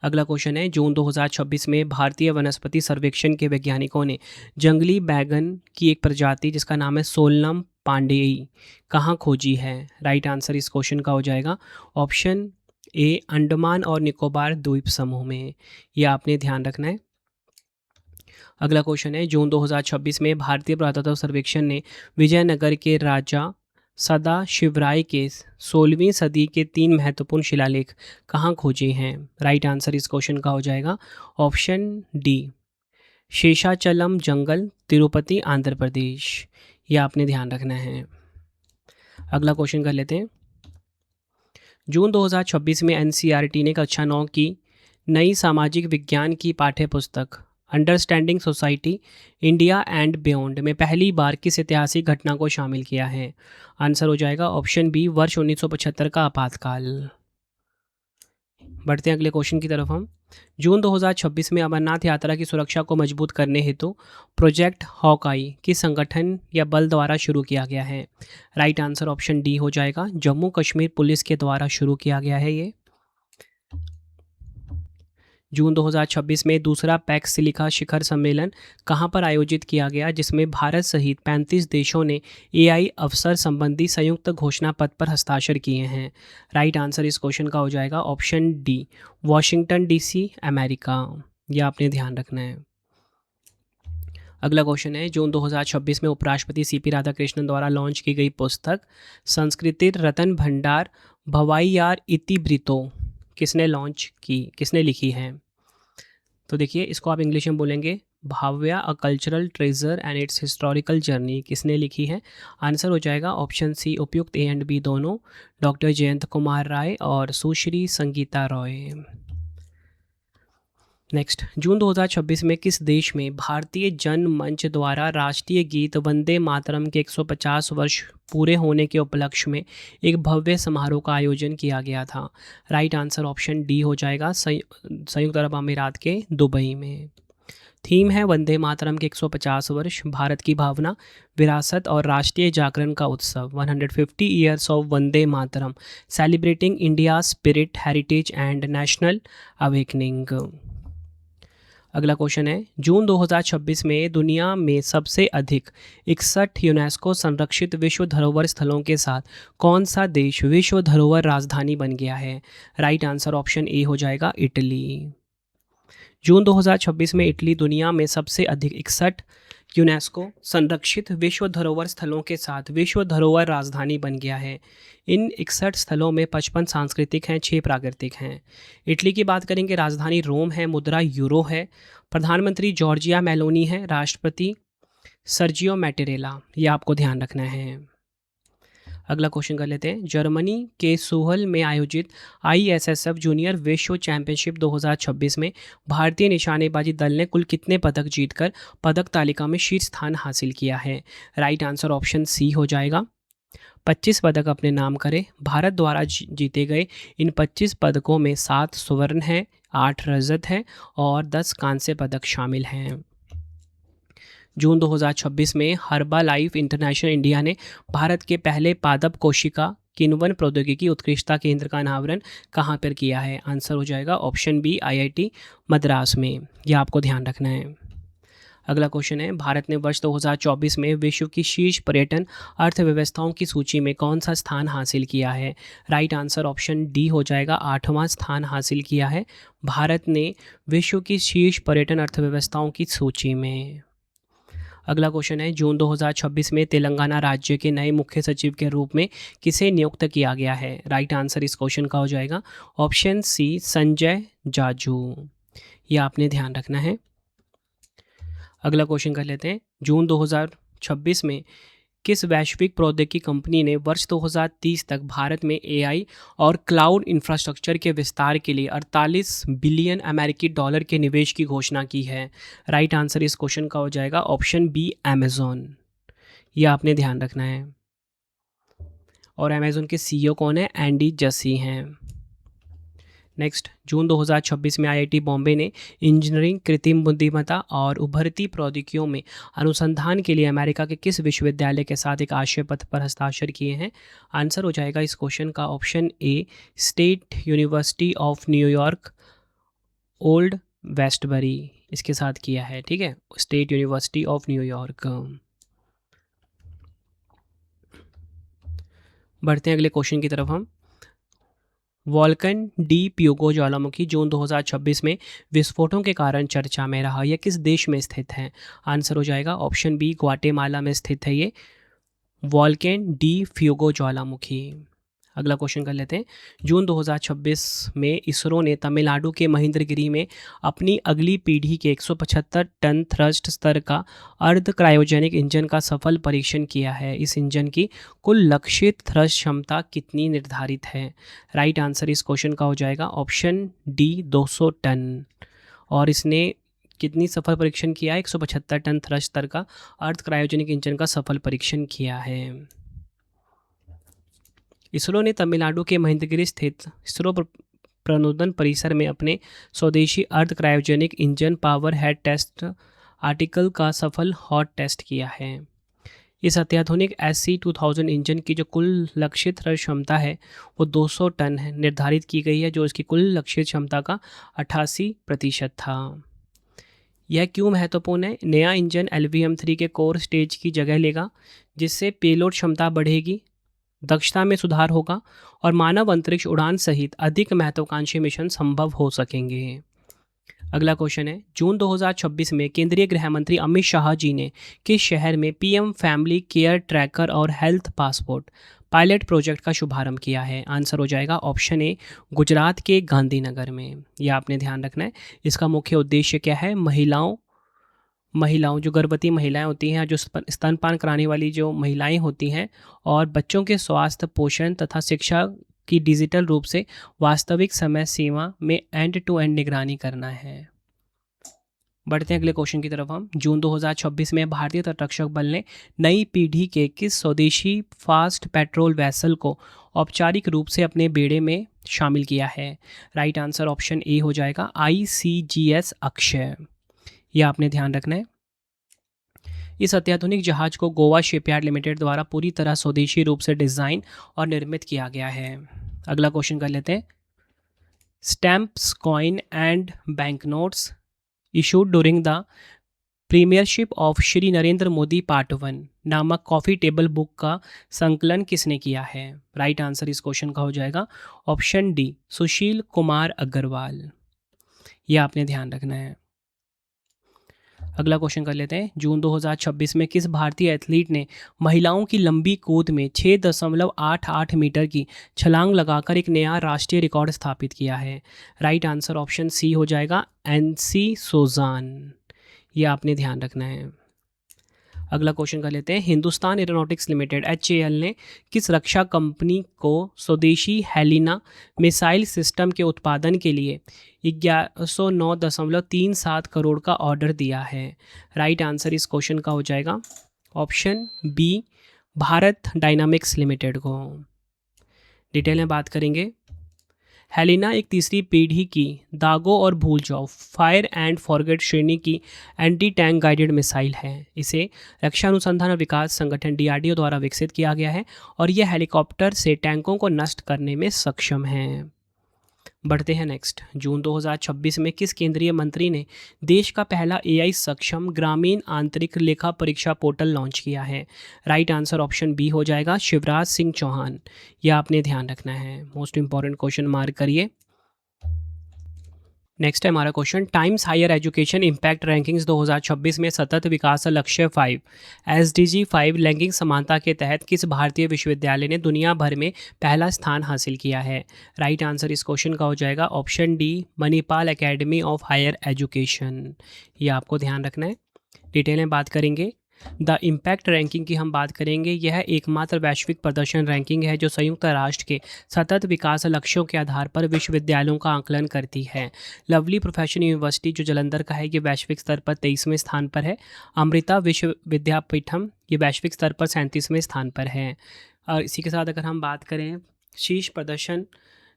अगला क्वेश्चन है, जून 2026 में भारतीय वनस्पति सर्वेक्षण के वैज्ञानिकों ने जंगली बैगन की एक प्रजाति जिसका नाम है सोलनम पांडेई कहाँ खोजी है? राइट आंसर इस क्वेश्चन का हो जाएगा ऑप्शन ए, अंडमान और निकोबार द्वीप समूह में। यह आपने ध्यान रखना है। अगला क्वेश्चन है, जून 2026 में भारतीय पुरातत्व सर्वेक्षण ने विजयनगर के राजा सदा शिवराय के 16वीं सदी के 3 महत्वपूर्ण शिलालेख कहाँ खोजे हैं? राइट आंसर इस क्वेश्चन का हो जाएगा ऑप्शन डी, शेषाचलम जंगल, तिरुपति, आंध्र प्रदेश। यह आपने ध्यान रखना है। अगला क्वेश्चन कर लेते हैं, जून 2026 में एनसीईआरटी ने कक्षा 9 की नई सामाजिक विज्ञान की पाठ्य पुस्तक understanding society India and beyond में पहली बार किस ऐतिहासिक घटना को शामिल किया है? आंसर हो जाएगा ऑप्शन बी, वर्ष 1975 का आपातकाल। बढ़ते हैं अगले क्वेश्चन की तरफ हम। जून 2026 में अमरनाथ यात्रा की सुरक्षा को मजबूत करने हेतु प्रोजेक्ट हॉकआई किस संगठन या बल द्वारा शुरू किया गया है? राइट आंसर ऑप्शन डी हो जाएगा, जम्मू कश्मीर पुलिस के द्वारा शुरू किया गया है ये। जून 2026 में दूसरा पैक्स सिलिका शिखर सम्मेलन कहां पर आयोजित किया गया जिसमें भारत सहित 35 देशों ने एआई अवसर संबंधी संयुक्त घोषणा पत्र पर हस्ताक्षर किए हैं? राइट आंसर इस क्वेश्चन का हो जाएगा option D, Washington DC, America. यह आपने ध्यान रखना है। अगला क्वेश्चन है, जून 2026 में उपराष्ट्रपति सीपी राधाकृष्णन द्वारा लॉन्च की गई पुस्तक संस्कृतिर रतन भंडार भवाइयार इतिवृत्तो किसने लिखी है? तो देखिए, इसको आप इंग्लिश में बोलेंगे Bhavya a cultural treasure and it's historical journey. किसने लिखी है? आंसर हो जाएगा ऑप्शन सी, उपयुक्त ए एंड बी दोनों, डॉक्टर जयंत कुमार राय और सुश्री संगीता रॉय। नेक्स्ट, जून 2026 में किस देश में भारतीय जन मंच द्वारा राष्ट्रीय गीत वंदे मातरम के 150 वर्ष पूरे होने के उपलक्ष्य में एक भव्य समारोह का आयोजन किया गया था? राइट आंसर ऑप्शन डी हो जाएगा, संयुक्त अरब अमीरात के दुबई में। थीम है वंदे मातरम के 150 वर्ष, भारत की भावना, विरासत और राष्ट्रीय जागरण का उत्सव। 150 years of Vande Mataram, celebrating India spirit, heritage and national awakening. अगला क्वेश्चन है, जून 2026 में दुनिया में सबसे अधिक 61 यूनेस्को संरक्षित विश्व धरोहर स्थलों के साथ कौन सा देश विश्व धरोहर राजधानी बन गया है? राइट आंसर ऑप्शन ए हो जाएगा, इटली। जून 2026 में इटली दुनिया में सबसे अधिक 61 यूनेस्को संरक्षित विश्व धरोहर स्थलों के साथ विश्व धरोहर राजधानी बन गया है। इन 61 स्थलों में 55 सांस्कृतिक हैं, 6 प्राकृतिक हैं। इटली की बात करेंगे, राजधानी रोम है, मुद्रा यूरो है, प्रधानमंत्री जॉर्जिया मेलोनी है, राष्ट्रपति सर्जियो मैटेरेला। ये आपको ध्यान रखना है। अगला क्वेश्चन कर लेते हैं, जर्मनी के सूहल में आयोजित ISSF जूनियर विश्व चैंपियनशिप 2026 में भारतीय निशानेबाजी दल ने कुल कितने पदक जीतकर पदक तालिका में शीर्ष स्थान हासिल किया है? राइट आंसर ऑप्शन सी हो जाएगा, 25 पदक अपने नाम करे। भारत द्वारा जीते गए इन 25 पदकों में 7 स्वर्ण हैं, 8 रजत हैं और 10 कांस्य पदक शामिल हैं। जून 2026 में हर्बा लाइफ इंटरनेशनल इंडिया ने भारत के पहले पादप कोशिका किण्वन प्रौद्योगिकी उत्कृष्टता केंद्र का अनावरण कहाँ पर किया है? आंसर हो जाएगा ऑप्शन बी, IIT मद्रास में। यह आपको ध्यान रखना है। अगला क्वेश्चन है, भारत ने वर्ष 2024 में विश्व की शीर्ष पर्यटन अर्थव्यवस्थाओं की सूची में कौन सा स्थान हासिल किया है? राइट आंसर ऑप्शन डी हो जाएगा, 8वां स्थान हासिल किया है भारत ने विश्व की शीर्ष पर्यटन अर्थव्यवस्थाओं की सूची में। अगला क्वेश्चन है, जून 2026 में तेलंगाना राज्य के नए मुख्य सचिव के रूप में किसे नियुक्त किया गया है? राइट आंसर इस क्वेश्चन का हो जाएगा ऑप्शन सी, संजय जाजू। यह आपने ध्यान रखना है। अगला क्वेश्चन कर लेते हैं, जून 2026 में किस वैश्विक प्रौद्योगिकी कंपनी ने वर्ष 2030 तक भारत में AI और क्लाउड इंफ्रास्ट्रक्चर के विस्तार के लिए 48 बिलियन अमेरिकी डॉलर के निवेश की घोषणा की है? राइट आंसर इस क्वेश्चन का हो जाएगा ऑप्शन बी, अमेजॉन। यह आपने ध्यान रखना है। और अमेजॉन के CEO कौन है? एंडी जसी हैं। नेक्स्ट, जून 2026 में IIT बॉम्बे ने इंजीनियरिंग, कृत्रिम बुद्धिमत्ता और उभरती प्रौद्योगिकियों में अनुसंधान के लिए अमेरिका के किस विश्वविद्यालय के साथ एक आशय पत्र पर हस्ताक्षर किए हैं? आंसर हो जाएगा इस क्वेश्चन का option A, state university of New York old Westbury इसके साथ किया है। ठीक है, स्टेट यूनिवर्सिटी ऑफ न्यूयॉर्क। बढ़ते हैं अगले क्वेश्चन की तरफ हम। वॉल्कन डी प्यूगो ज्वालामुखी जून 2026 में विस्फोटों के कारण चर्चा में रहा। यह किस देश में स्थित है? आंसर हो जाएगा ऑप्शन बी, ग्वाटेमाला में स्थित है ये वॉल्कन डी फ्यूगो ज्वालामुखी। अगला क्वेश्चन कर लेते हैं, जून 2026 में इसरो ने तमिलनाडु के महेंद्रगिरी में अपनी अगली पीढ़ी के 175 टन थ्रस्ट स्तर का अर्ध क्रायोजेनिक इंजन का सफल परीक्षण किया है। इस इंजन की कुल लक्षित थ्रस्ट क्षमता कितनी निर्धारित है? राइट आंसर इस क्वेश्चन का हो जाएगा ऑप्शन डी, 200 टन। और इसने कितनी सफल परीक्षण किया है? 175 टन थ्रस्ट स्तर का अर्ध क्रायोजेनिक इंजन का सफल परीक्षण किया है। इसरो ने तमिलनाडु के महेंद्रगिरी स्थित इसरो प्रणोदन परिसर में अपने स्वदेशी अर्ध cryogenic engine power head test article का सफल हॉट टेस्ट किया है। इस अत्याधुनिक SC-2000 इंजन की जो कुल लक्षित थ्रस्ट क्षमता है वो 200 टन है निर्धारित की गई है, जो इसकी कुल लक्षित क्षमता का 88% था। यह क्यों महत्वपूर्ण है? नया इंजन LVM-3 के कोर स्टेज की जगह लेगा, जिससे पेलोड क्षमता बढ़ेगी, दक्षता में सुधार होगा और मानव अंतरिक्ष उड़ान सहित अधिक महत्वाकांक्षी मिशन संभव हो सकेंगे। अगला क्वेश्चन है, जून 2026 में केंद्रीय गृह मंत्री अमित शाह जी ने किस शहर में PM फैमिली केयर ट्रैकर और हेल्थ पासपोर्ट पायलट प्रोजेक्ट का शुभारंभ किया है? आंसर हो जाएगा ऑप्शन ए, गुजरात के गांधीनगर में। यह आपने ध्यान रखना है। इसका मुख्य उद्देश्य क्या है? महिलाओं जो गर्भवती महिलाएं होती हैं, जो स्तनपान कराने वाली जो महिलाएं होती हैं, और बच्चों के स्वास्थ्य, पोषण तथा शिक्षा की डिजिटल रूप से वास्तविक समय सीमा में एंड टू एंड निगरानी करना है। बढ़ते हैं अगले क्वेश्चन की तरफ हम। जून 2026 में भारतीय तटरक्षक बल ने नई पीढ़ी के किस स्वदेशी फास्ट पेट्रोल वैसल को औपचारिक रूप से अपने बेड़े में शामिल किया है? राइट आंसर ऑप्शन ए हो जाएगा, ICGS अक्षय। यह आपने ध्यान रखना है। इस अत्याधुनिक जहाज को गोवा शिपयार्ड लिमिटेड द्वारा पूरी तरह स्वदेशी रूप से डिज़ाइन और निर्मित किया गया है। अगला क्वेश्चन कर लेते हैं, stamps, coin and bank notes issued during the Premiership of Shri Narendra Modi part 1 नामक कॉफ़ी टेबल बुक का संकलन किसने किया है? राइट आंसर इस क्वेश्चन का हो जाएगा ऑप्शन डी, सुशील कुमार अग्रवाल। यह आपने ध्यान रखना है। अगला क्वेश्चन कर लेते हैं, जून 2026 में किस भारतीय एथलीट ने महिलाओं की लंबी कूद में 6.88 मीटर की छलांग लगाकर एक नया राष्ट्रीय रिकॉर्ड स्थापित किया है? राइट आंसर ऑप्शन सी हो जाएगा, NC सोजान। यह आपने ध्यान रखना है। अगला क्वेश्चन कर लेते हैं, हिंदुस्तान एरोनॉटिक्स लिमिटेड HAL ने किस रक्षा कंपनी को स्वदेशी हेलिना मिसाइल सिस्टम के उत्पादन के लिए 1109.37 करोड़ का ऑर्डर दिया है? राइट आंसर इस क्वेश्चन का हो जाएगा option B, Bharat dynamics limited को। डिटेल में बात करेंगे। हेलिना एक तीसरी पीढ़ी की दागो और भूल जाओ फायर एंड फॉरगेट श्रेणी की एंटी टैंक गाइडेड मिसाइल है। इसे रक्षा अनुसंधान और विकास संगठन डीआरडीओ द्वारा विकसित किया गया है और यह हेलीकॉप्टर से टैंकों को नष्ट करने में सक्षम है। बढ़ते हैं नेक्स्ट। जून 2026 में किस केंद्रीय मंत्री ने देश का पहला एआई सक्षम ग्रामीण आंतरिक लेखा परीक्षा पोर्टल लॉन्च किया है? राइट आंसर ऑप्शन बी हो जाएगा, शिवराज सिंह चौहान। यह आपने ध्यान रखना है, मोस्ट इंपॉर्टेंट क्वेश्चन मार्क करिए। नेक्स्ट है हमारा question, Times Higher Education Impact Rankings 2026 में सतत विकास लक्ष्य 5 SDG 5 लैंगिक समानता के तहत किस भारतीय विश्वविद्यालय ने दुनिया भर में पहला स्थान हासिल किया है? राइट आंसर इस क्वेश्चन का हो जाएगा option D, Manipal Academy of Higher Education. ये आपको ध्यान रखना है। डिटेल में बात करेंगे। द इम्पैक्ट रैंकिंग की हम बात करेंगे। यह एकमात्र वैश्विक प्रदर्शन रैंकिंग है जो संयुक्त राष्ट्र के सतत विकास लक्ष्यों के आधार पर विश्वविद्यालयों का आकलन करती है। लवली प्रोफेशनल यूनिवर्सिटी जो जालंधर का है, ये वैश्विक स्तर पर 23वें स्थान पर है। अमृता विश्व विद्यापीठम ये वैश्विक स्तर पर 37वें स्थान पर है। और इसी के साथ अगर हम बात करें शीर्ष प्रदर्शन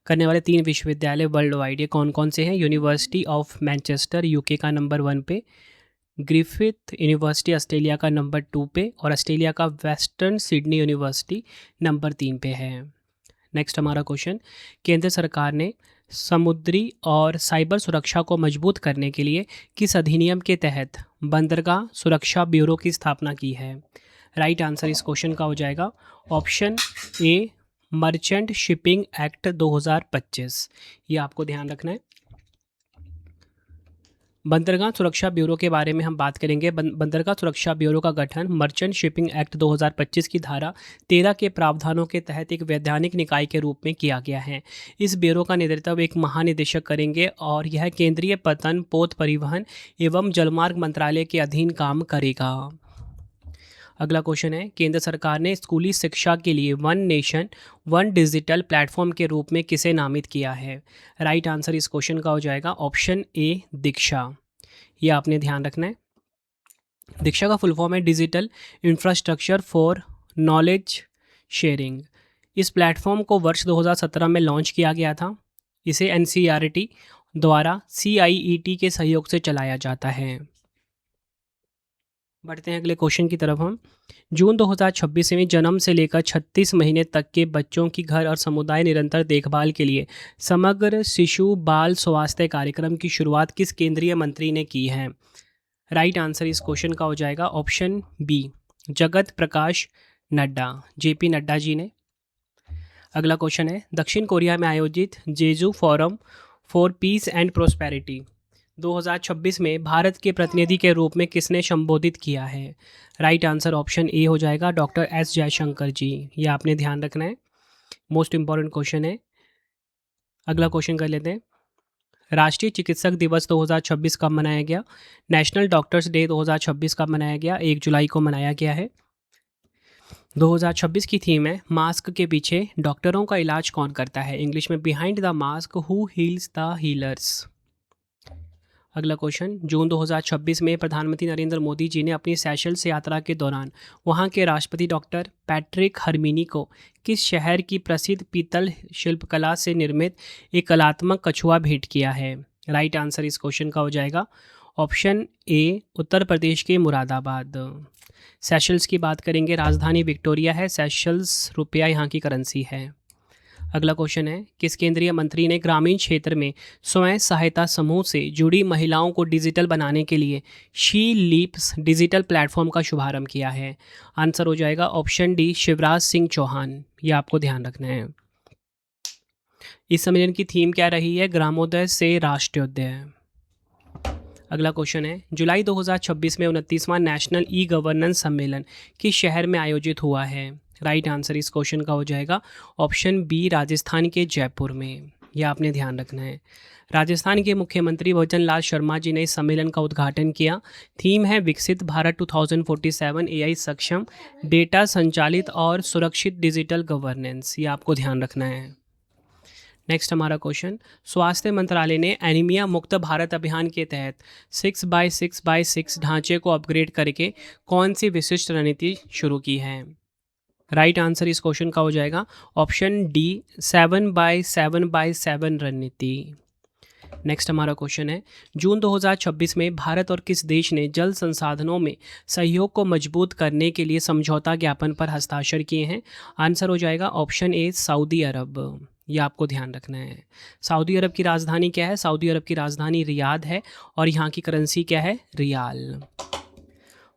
करने वाले 3 विश्वविद्यालय वर्ल्ड वाइड, ये कौन कौन से हैं? यूनिवर्सिटी ऑफ मैनचेस्टर यूके का नंबर 1 पे, ग्रिफिथ यूनिवर्सिटी ऑस्ट्रेलिया का नंबर 2 पे और ऑस्ट्रेलिया का वेस्टर्न सिडनी यूनिवर्सिटी नंबर 3 पे है। नेक्स्ट हमारा क्वेश्चन, केंद्र सरकार ने समुद्री और साइबर सुरक्षा को मजबूत करने के लिए किस अधिनियम के तहत बंदरगाह सुरक्षा ब्यूरो की स्थापना की है? राइट आंसर इस क्वेश्चन का हो जाएगा option A, merchant shipping act 2025। ये आपको ध्यान रखना है। बंदरगाह सुरक्षा ब्यूरो के बारे में हम बात करेंगे। बंदरगाह सुरक्षा ब्यूरो का गठन मर्चेंट शिपिंग एक्ट 2025 की धारा 13 के प्रावधानों के तहत एक वैधानिक निकाय के रूप में किया गया है। इस ब्यूरो का नेतृत्व एक महानिदेशक करेंगे और यह केंद्रीय पतन, पोत परिवहन एवं जलमार्ग मंत्रालय के अधीन काम करेगा। अगला क्वेश्चन है, केंद्र सरकार ने स्कूली शिक्षा के लिए one nation one digital platform के रूप में किसे नामित किया है? राइट आंसर इस क्वेश्चन का हो जाएगा ऑप्शन ए, दीक्षा। ये आपने ध्यान रखना है। दीक्षा का फुल फॉर्म है digital infrastructure for knowledge sharing. इस प्लेटफॉर्म को वर्ष 2017 में लॉन्च किया गया था। इसे एनसीईआरटी द्वारा CIET के सहयोग से चलाया जाता है। बढ़ते हैं अगले क्वेश्चन की तरफ हम। जून 2026 में जन्म से लेकर 36 महीने तक के बच्चों की घर और समुदाय निरंतर देखभाल के लिए समग्र शिशु बाल स्वास्थ्य कार्यक्रम की शुरुआत किस केंद्रीय मंत्री ने की है? राइट आंसर इस क्वेश्चन का हो जाएगा option B, Jagat Prakash Nadda, JP Nadda ji ने। अगला क्वेश्चन है, दक्षिण कोरिया में आयोजित Jeju forum for peace and prosperity 2026 में भारत के प्रतिनिधि के रूप में किसने संबोधित किया है? राइट आंसर ऑप्शन ए हो जाएगा डॉक्टर S जयशंकर जी। ये आपने ध्यान रखना है, मोस्ट इंपॉर्टेंट क्वेश्चन है। अगला क्वेश्चन कर लेते हैं, राष्ट्रीय चिकित्सक दिवस 2026 कब मनाया गया? नेशनल डॉक्टर्स डे 2026 कब मनाया गया? 1 जुलाई को मनाया गया है। 2026 की थीम है मास्क के पीछे डॉक्टरों का इलाज कौन करता है? इंग्लिश में behind the mask who heels the healers. अगला क्वेश्चन, जून 2026 में प्रधानमंत्री नरेंद्र मोदी जी ने अपनी सेशल्स यात्रा के दौरान वहां के राष्ट्रपति डॉक्टर पैट्रिक हरमिनी को किस शहर की प्रसिद्ध पीतल शिल्पकला से निर्मित एक कलात्मक कछुआ भेंट किया है? राइट आंसर इस क्वेश्चन का हो जाएगा ऑप्शन ए, उत्तर प्रदेश के मुरादाबाद। सेशल्स की बात करेंगे, राजधानी विक्टोरिया है, सेशल्स रुपया यहाँ की करेंसी है। अगला क्वेश्चन है, किस केंद्रीय मंत्री ने ग्रामीण क्षेत्र में स्वयं सहायता समूह से जुड़ी महिलाओं को डिजिटल बनाने के लिए शी लीप्स डिजिटल प्लेटफॉर्म का शुभारंभ किया है? आंसर हो जाएगा ऑप्शन डी, शिवराज सिंह चौहान। ये आपको ध्यान रखना है। इस सम्मेलन की थीम क्या रही है? ग्रामोदय से राष्ट्रोदय। अगला क्वेश्चन है, जुलाई 2026 में 29वां नेशनल ई गवर्नेंस सम्मेलन किस शहर में आयोजित हुआ है? राइट आंसर इस क्वेश्चन का हो जाएगा ऑप्शन बी, राजस्थान के जयपुर में। यह आपने ध्यान रखना है। राजस्थान के मुख्यमंत्री भजन लाल शर्मा जी ने इस सम्मेलन का उद्घाटन किया। थीम है विकसित भारत 2047 AI सक्षम, डेटा संचालित और सुरक्षित डिजिटल गवर्नेंस। ये आपको ध्यान रखना है। नेक्स्ट हमारा क्वेश्चन, स्वास्थ्य मंत्रालय ने एनीमिया मुक्त भारत अभियान के तहत 6x6x6 ढांचे को अपग्रेड करके कौन सी विशिष्ट रणनीति शुरू की है? राइट आंसर इस क्वेश्चन का हो जाएगा ऑप्शन डी 7x7x7 रणनीति। नेक्स्ट हमारा क्वेश्चन है, जून 2026 में भारत और किस देश ने जल संसाधनों में सहयोग को मजबूत करने के लिए समझौता ज्ञापन पर हस्ताक्षर किए हैं? आंसर हो जाएगा ऑप्शन ए सऊदी अरब। ये आपको ध्यान रखना है। सऊदी अरब की राजधानी क्या है? सऊदी अरब की राजधानी रियाद है और यहाँ की करेंसी क्या है? रियाल।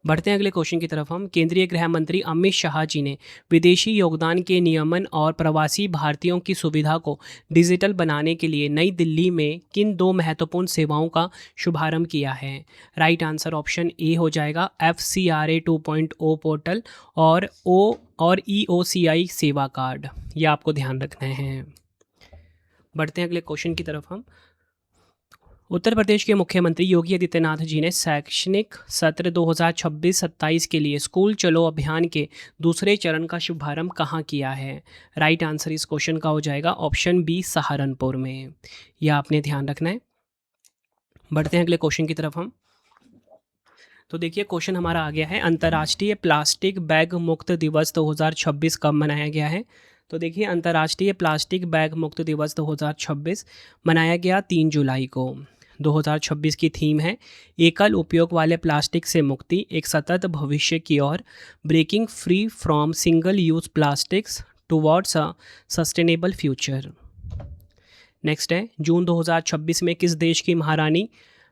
बढ़ते हैं अगले क्वेश्चन की तरफ हम। केंद्रीय गृह मंत्री अमित शाह जी ने विदेशी योगदान के नियमन और प्रवासी भारतीयों की सुविधा को डिजिटल बनाने के लिए नई दिल्ली में किन दो महत्वपूर्ण सेवाओं का शुभारंभ किया है? राइट आंसर ऑप्शन ए हो जाएगा FCRA 2.0 पोर्टल और EOCI सेवा कार्ड। ये आपको ध्यान रखना है। बढ़ते हैं अगले क्वेश्चन की तरफ हम। उत्तर प्रदेश के मुख्यमंत्री योगी आदित्यनाथ जी ने शैक्षणिक सत्र 2026-27 के लिए स्कूल चलो अभियान के दूसरे चरण का शुभारंभ कहाँ किया है? राइट आंसर इस क्वेश्चन का हो जाएगा ऑप्शन बी सहारनपुर में। यह आपने ध्यान रखना है। बढ़ते हैं अगले क्वेश्चन की तरफ हम। तो देखिए क्वेश्चन हमारा आ गया है, अंतर्राष्ट्रीय प्लास्टिक बैग मुक्त दिवस 2026 कब मनाया गया है? तो देखिए अंतर्राष्ट्रीय प्लास्टिक बैग मुक्त दिवस 2026 मनाया गया 3 जुलाई को। 2026 की थीम है एकल उपयोग वाले प्लास्टिक से मुक्ति, एक सतत भविष्य की ओर, breaking free from single use plastics towards a sustainable future. Next है, जून 2026 में किस देश की महारानी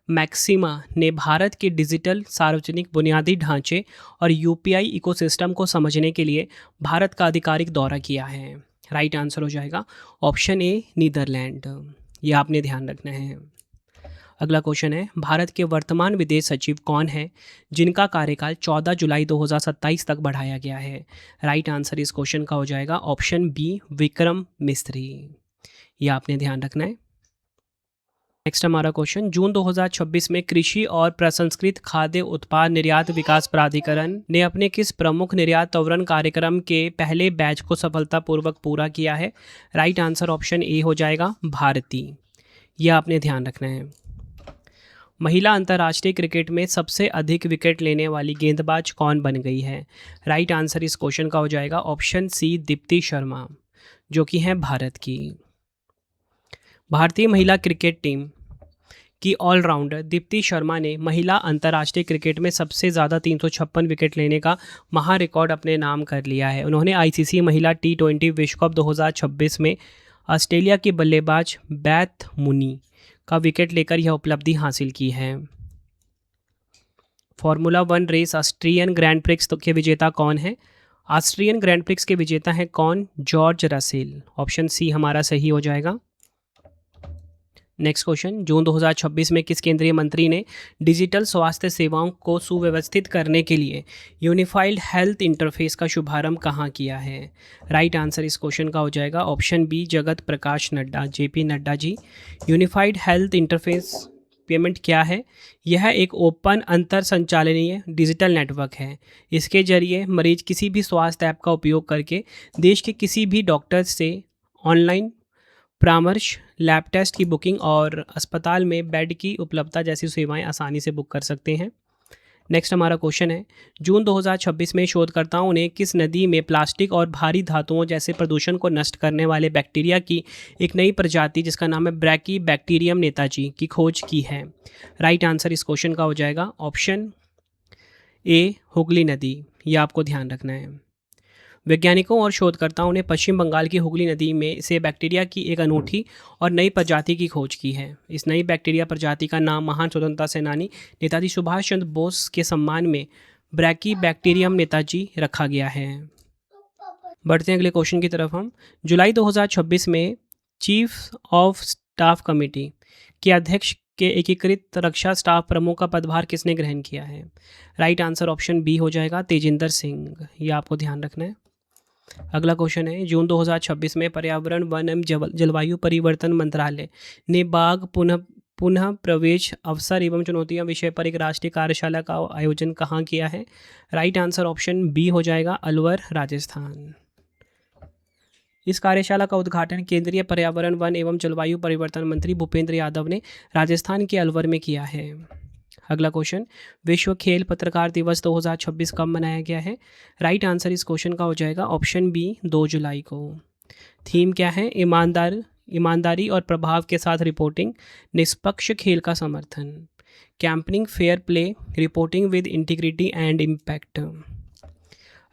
मैक्सिमा ने भारत के डिजिटल सार्वजनिक बुनियादी ढांचे और UPI इकोसिस्टम को समझने के लिए भारत का आधिकारिक दौरा किया है? राइट आंसर हो जाएगा ऑप्शन ए नीदरलैंड। यह आपने ध्यान रखना है। अगला क्वेश्चन है, भारत के वर्तमान विदेश सचिव कौन है जिनका कार्यकाल 14 जुलाई 2027 तक बढ़ाया गया है? राइट आंसर इस क्वेश्चन का हो जाएगा ऑप्शन बी विक्रम मिस्त्री। यह आपने ध्यान रखना है। नेक्स्ट हमारा क्वेश्चन, जून 2026 में कृषि और प्रसंस्कृत खाद्य उत्पाद निर्यात विकास प्राधिकरण ने अपने किस प्रमुख निर्यात त्वरण कार्यक्रम के पहले बैच को सफलतापूर्वक पूरा किया है? राइट आंसर ऑप्शन ए हो जाएगा भारती। यह आपने ध्यान रखना है। महिला अंतर्राष्ट्रीय क्रिकेट में सबसे अधिक विकेट लेने वाली गेंदबाज कौन बन गई है? राइट आंसर इस क्वेश्चन का हो जाएगा ऑप्शन सी दीप्ति शर्मा, जो कि हैं भारत की। भारतीय महिला क्रिकेट टीम की ऑलराउंडर दीप्ति शर्मा ने महिला अंतर्राष्ट्रीय क्रिकेट में सबसे ज़्यादा 356 विकेट लेने का महा रिकॉर्ड अपने नाम कर लिया है। उन्होंने ICC महिला T20 विश्व कप 2026 में ऑस्ट्रेलिया की बल्लेबाज बैथ मुनी का विकेट लेकर यह उपलब्धि हासिल की है। Formula 1 race Austrian Grand Prix के विजेता कौन है? ऑस्ट्रियन ग्रैंड प्रिक्स के विजेता हैं कौन? George Russell. ऑप्शन सी हमारा सही हो जाएगा। नेक्स्ट क्वेश्चन, जून 2026 में किस केंद्रीय मंत्री ने डिजिटल स्वास्थ्य सेवाओं को सुव्यवस्थित करने के लिए यूनिफाइड हेल्थ इंटरफेस का शुभारंभ कहाँ किया है? राइट आंसर इस क्वेश्चन का हो जाएगा option B Jagat Prakash Nadda, JP Nadda ji. Unified health interface payment क्या है? यह एक ओपन अंतर संचालनीय डिजिटल नेटवर्क है। इसके जरिए मरीज किसी भी स्वास्थ्य ऐप का उपयोग करके देश के किसी भी डॉक्टर से ऑनलाइन परामर्श, लैब टेस्ट की बुकिंग और अस्पताल में बेड की उपलब्धता जैसी सेवाएं आसानी से बुक कर सकते हैं। नेक्स्ट हमारा क्वेश्चन है, जून 2026 में शोधकर्ताओं ने किस नदी में प्लास्टिक और भारी धातुओं जैसे प्रदूषण को नष्ट करने वाले बैक्टीरिया की एक नई प्रजाति जिसका नाम है ब्रैकीबैक्टीरियम नेताजी की खोज की है? राइट आंसर इस क्वेश्चन का हो जाएगा ऑप्शन ए हुगली नदी। यह आपको ध्यान रखना है। वैज्ञानिकों और शोधकर्ताओं ने पश्चिम बंगाल की हुगली नदी में से बैक्टीरिया की एक अनूठी और नई प्रजाति की खोज की है। इस नई बैक्टीरिया प्रजाति का नाम महान स्वतंत्रता सेनानी नेताजी सुभाष चंद्र बोस के सम्मान में ब्रैकीबैक्टीरियम नेताजी रखा गया है। बढ़ते हैं अगले क्वेश्चन की तरफ हम। जुलाई 2026 में चीफ ऑफ स्टाफ कमेटी के अध्यक्ष के एकीकृत रक्षा स्टाफ प्रमुख का पदभार किसने ग्रहण किया है? राइट आंसर ऑप्शन बी हो जाएगा तेजिंदर सिंह। ये आपको ध्यान रखना है। अगला क्वेश्चन है, जून 2026 में पर्यावरण वन एवं जलवायु परिवर्तन मंत्रालय ने बाघ पुनः प्रवेश अवसर एवं चुनौतियां विषय पर एक राष्ट्रीय कार्यशाला का आयोजन कहाँ किया है? राइट आंसर ऑप्शन बी हो जाएगा अलवर, राजस्थान। इस कार्यशाला का उद्घाटन केंद्रीय पर्यावरण वन एवं जलवायु परिवर्तन मंत्री भूपेंद्र यादव ने राजस्थान के अलवर में किया है। अगला क्वेश्चन, विश्व खेल पत्रकार दिवस 2026 कब मनाया गया है? राइट आंसर इस क्वेश्चन का हो जाएगा ऑप्शन बी 2 जुलाई को। थीम क्या है? ईमानदारी और प्रभाव के साथ रिपोर्टिंग, निष्पक्ष खेल का समर्थन, campaigning fair play, reporting with integrity and impact.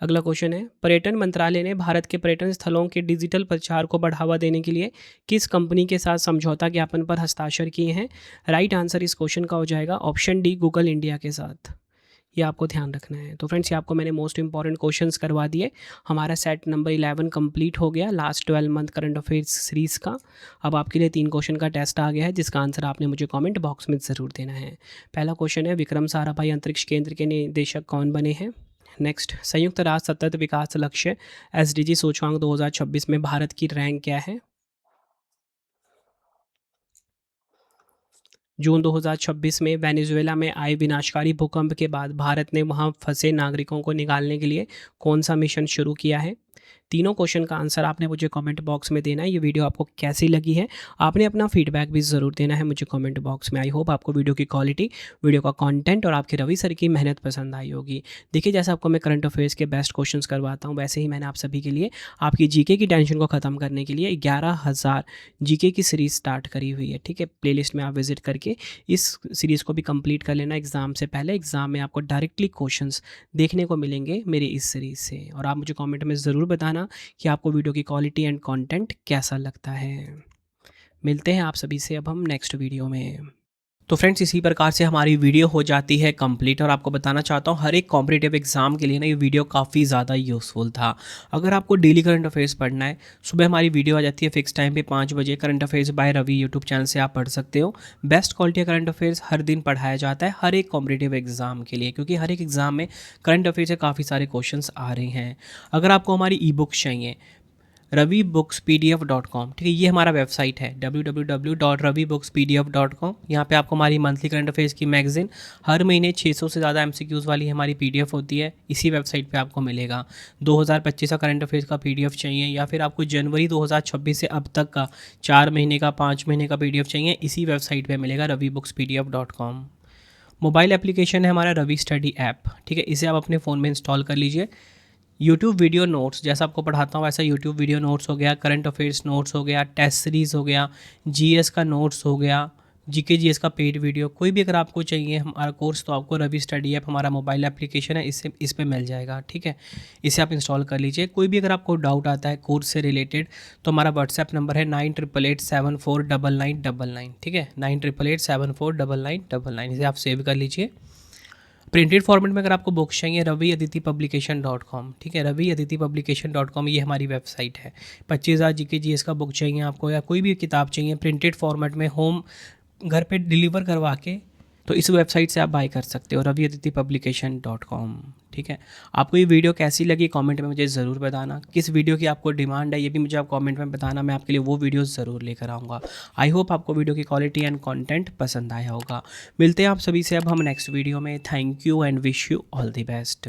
अगला क्वेश्चन है, पर्यटन मंत्रालय ने भारत के पर्यटन स्थलों के डिजिटल प्रचार को बढ़ावा देने के लिए किस कंपनी के साथ समझौता ज्ञापन पर हस्ताक्षर किए हैं? राइट आंसर इस क्वेश्चन का हो जाएगा ऑप्शन डी गूगल इंडिया के साथ। ये आपको ध्यान रखना है। तो फ्रेंड्स, ये आपको मैंने मोस्ट इंपॉर्टेंट क्वेश्चंस करवा दिए। हमारा सेट नंबर 11 कंप्लीट हो गया last 12 month current affairs series का। अब आपके लिए 3 क्वेश्चन का टेस्ट आ गया है, जिसका आंसर आपने मुझे कमेंट बॉक्स में ज़रूर देना है। पहला क्वेश्चन है, विक्रम साराभाई अंतरिक्ष केंद्र के निदेशक कौन बने हैं? नेक्स्ट, संयुक्त राष्ट्र सतत विकास लक्ष्य SDG सूचकांक 2026 में भारत की रैंक क्या है? जून 2026 में वेनेजुएला में आए विनाशकारी भूकंप के बाद भारत ने वहां फंसे नागरिकों को निकालने के लिए कौन सा मिशन शुरू किया है? तीनों क्वेश्चन का आंसर आपने मुझे कमेंट बॉक्स में देना है। ये वीडियो आपको कैसी लगी है, आपने अपना फीडबैक भी ज़रूर देना है मुझे कमेंट बॉक्स में। आई होप आपको वीडियो की क्वालिटी, वीडियो का कंटेंट और आपके रवि सर की मेहनत पसंद आई होगी। देखिए, जैसे आपको मैं करंट अफेयर्स के बेस्ट क्वेश्चंस करवाता हूँ, वैसे ही मैंने आप सभी के लिए आपकी जीके की टेंशन को ख़त्म करने के लिए 11,000 जीके की सीरीज़ स्टार्ट करी हुई है। ठीक है, प्लेलिस्ट में आप विजिट करके इस सीरीज़ को भी कंप्लीट कर लेना एग्ज़ाम से पहले। एग्ज़ाम में आपको डायरेक्टली क्वेश्चंस देखने को मिलेंगे मेरी इस सीरीज़ से। और आप मुझे कमेंट में ज़रूर बताना कि आपको वीडियो की क्वालिटी एंड कंटेंट कैसा लगता है। मिलते हैं आप सभी से अब हम नेक्स्ट वीडियो में। तो फ्रेंड्स, इसी प्रकार से हमारी वीडियो हो जाती है कंप्लीट। और आपको बताना चाहता हूँ, हर एक कॉम्पिटिटिव एग्जाम के लिए ना ये वीडियो काफ़ी ज़्यादा यूज़फुल था। अगर आपको डेली करंट अफेयर्स पढ़ना है, सुबह हमारी वीडियो आ जाती है फिक्स टाइम पे 5 बजे। Current affairs by Ravi YouTube channel से आप पढ़ सकते हो। बेस्ट क्वालिटी का करंट अफेयर्स हर दिन पढ़ाया जाता है हर एक कॉम्पिटिटिव एग्जाम के लिए, क्योंकि हर एक एग्जाम में करंट अफेयर्स से काफ़ी सारे क्वेश्चन आ रहे हैं। अगर आपको हमारी ई बुक्स चाहिए, ravibooks.pdf.com, ठीक है, ये हमारा वेबसाइट है www.ravibooks.pdf.com। यहाँ पे आपको हमारी मंथली करंट अफेयर्स की मैगजीन हर महीने 600 से ज़्यादा MCQs वाली हमारी PDF होती है, इसी वेबसाइट पे आपको मिलेगा। 2025 का करंट अफेयर्स का PDF चाहिए, या फिर आपको जनवरी 2026 से अब तक का 4 महीने का 5 महीने का PDF चाहिए, इसी वेबसाइट पर मिलेगा ravibooks.pdf.com। मोबाइल एप्लीकेशन है हमारा रवि स्टडी ऐप, ठीक है, इसे आप अपने फ़ोन में इंस्टॉल कर लीजिए। यूट्यूब वीडियो नोट्स, जैसा आपको पढ़ाता हूँ वैसा यूट्यूब वीडियो नोट्स हो गया, करंट अफेयर्स नोट्स हो गया, टेस्ट सीरीज़ हो गया, GS का नोट्स हो गया, GK GS का पेड वीडियो, कोई भी अगर आपको चाहिए हमारा कोर्स, तो आपको रवि स्टडी ऐप हमारा मोबाइल एप्लीकेशन है, इससे इस पे मिल जाएगा। ठीक है, इसे आप इंस्टॉल कर लीजिए। कोई भी अगर आपको डाउट आता है कोर्स से रिलेटेड, तो हमारा व्हाट्सएप नंबर है 9888749999। ठीक है, 9888749999, इसे आप सेव कर लीजिए। प्रिंटेड फॉर्मेट में अगर आपको बुक्स चाहिए, raviaditipublication.com, ठीक है, raviaditipublication.com, ये हमारी वेबसाइट है। 25,000 GK GS का बुक चाहिए आपको, या कोई भी किताब चाहिए प्रिंटेड फॉर्मेट में होम घर पे डिलीवर करवा के, तो इस वेबसाइट से आप बाय कर सकते हो, raviaditipublication.com। ठीक है, आपको ये वीडियो कैसी लगी कमेंट में मुझे ज़रूर बताना। किस वीडियो की आपको डिमांड है ये भी मुझे आप कमेंट में बताना, मैं आपके लिए वो वीडियो ज़रूर लेकर आऊँगा। आई होप आपको वीडियो की क्वालिटी एंड कंटेंट पसंद आया होगा। मिलते हैं आप सभी से अब हम नेक्स्ट वीडियो में। Thank you and wish you all the best.